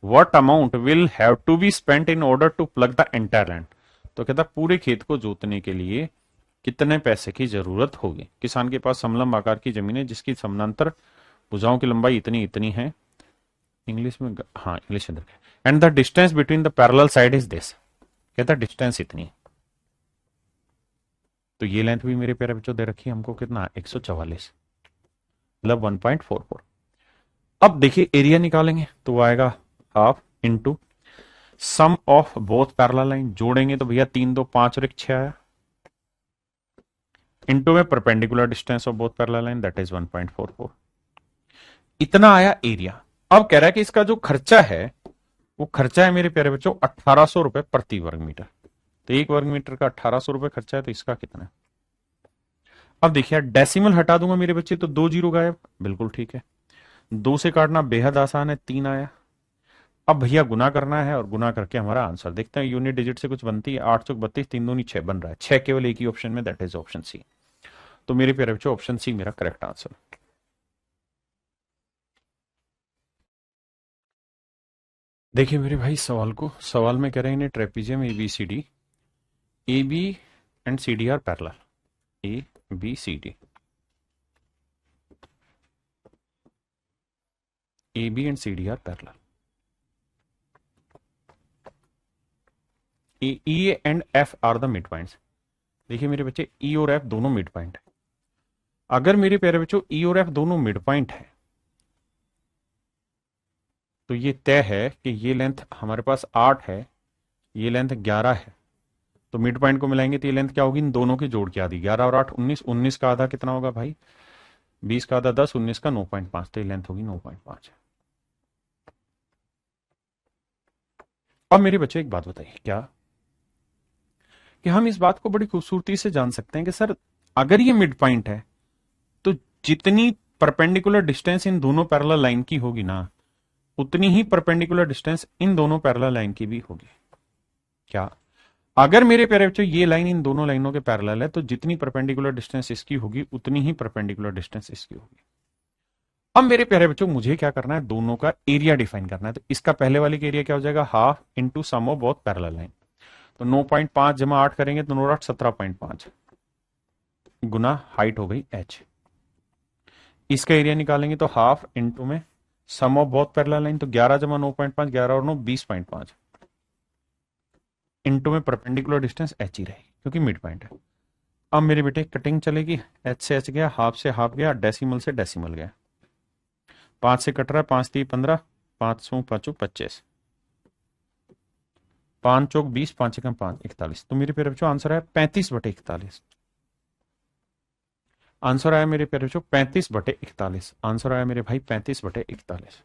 S1: What amount will have to be spent in order to plough the entire land. तो कहता है पूरे खेत को जोतने के लिए कितने पैसे की जरूरत होगी। किसान के पास समलंब आकार की जमीन है जिसकी समानांतर भुजाओं की लंबाई इतनी इतनी है, इंग्लिश में, हाँ इंग्लिश अंदर, and the distance between the parallel side is this. कहता है डिस्टेंस इतनी है, तो ये लेंथ भी मेरे प्यारे बच्चों दे रखी है हमको, कितना 144, मतलब 1.44। अब देखिए एरिया निकालेंगे तो वो आएगा half into sum of both parallel line, जोड़ेंगे तो भैया 3 2 5 और 1 6 आया, इंटू में perpendicular distance of both parallel line that is 1.44, इतना आया एरिया। अब कह रहा है कि इसका जो खर्चा है वो खर्चा है मेरे प्यारे बच्चों 1800 रुपए प्रति वर्ग मीटर। तो 1 वर्ग मीटर का 1800 रुपए खर्चा है, तो इसका कितना है। अब देखिए डेसिमल हटा दूंगा मेरे बच्चे तो 2 जीरो गायब, बिल्कुल ठीक है। 2 से काटना बेहद आसान है, 3 आया। अब भैया गुना करना है और गुना करके हमारा आंसर देखते हैं, यूनिट डिजिट से कुछ बनती है, 8 चौक 32, 3 दूनी 6 बन रहा है, 6 केवल एक ही ऑप्शन में, दैट इज ऑप्शन सी। तो मेरे प्यारे बच्चों ऑप्शन सी मेरा करेक्ट आंसर। देखिए मेरे भाई सवाल को, सवाल में कह रहे हैं trapezium ABCD, AB and CD are parallel, ABCD, AB and CD are parallel, E and F are the mid points. देखिए मेरे बच्चे E और F दोनों मिड पॉइंट है। अगर मेरे प्यारे बच्चों E और F दोनों मिड पॉइंट है तो ये तय है कि ये लेंथ हमारे पास 8 है, ये लेंथ 11 है, तो मिड पॉइंट को मिलाएंगे तो ये लेंथ क्या होगी, इन दोनों की जोड़ के आधी, 11 और 8 19, 19 का आधा कितना होगा भाई, 20 का आधा 10, 19 का 9.5, तो ये लेंथ होगी 9.5। अब मेरे बच्चे एक बात बताइए, क्या कि हम इस बात को बड़ी खूबसूरती से जान सकते हैं कि सर अगर ये मिड पॉइंट है तो जितनी परपेंडिकुलर डिस्टेंस इन दोनों पैरेलल लाइन की होगी ना, उतनी ही परपेंडिकुलर डिस्टेंस इन दोनों पैरेलल लाइन की भी होगी। क्या अगर मेरे प्यारे बच्चों ये लाइन इन दोनों लाइनों के पैरेलल है तो जितनी परपेंडिकुलर डिस्टेंस इसकी होगी उतनी ही परपेंडिकुलर डिस्टेंस इसकी होगी। अब मेरे प्यारे बच्चों मुझे क्या करना है, दोनों का एरिया डिफाइन करना है। तो इसका पहले वाले का एरिया क्या हो जाएगा, half into sum of both parallel line. तो 9.5 जमा 8 करेंगे तो 9 8 17.5 गुना हाइट हो गई h। इसका एरिया निकालेंगे तो हाफ इंटू में सम ऑफ बहुत पैरेलल लाइन, तो 11 जमा 9.5, 11 और 9 20.5 इनटू में परपेंडिकुलर डिस्टेंस एच ही रहेगी क्योंकि मिड पॉइंट है। अब मेरे बेटे कटिंग चलेगी, एच से एच गया, हाफ से हाफ गया, डेसिमल से डेसिमल गया, 5 से कट रहा है, 5 3 15, 5 5 25, 5 चौक 20, 5 एकम 5 41। तो मेरे प्यारे बच्चों आंसर है 35/41। आंसर आया मेरे प्यारे बच्चों 35/41। आंसर आया मेरे भाई 35/41।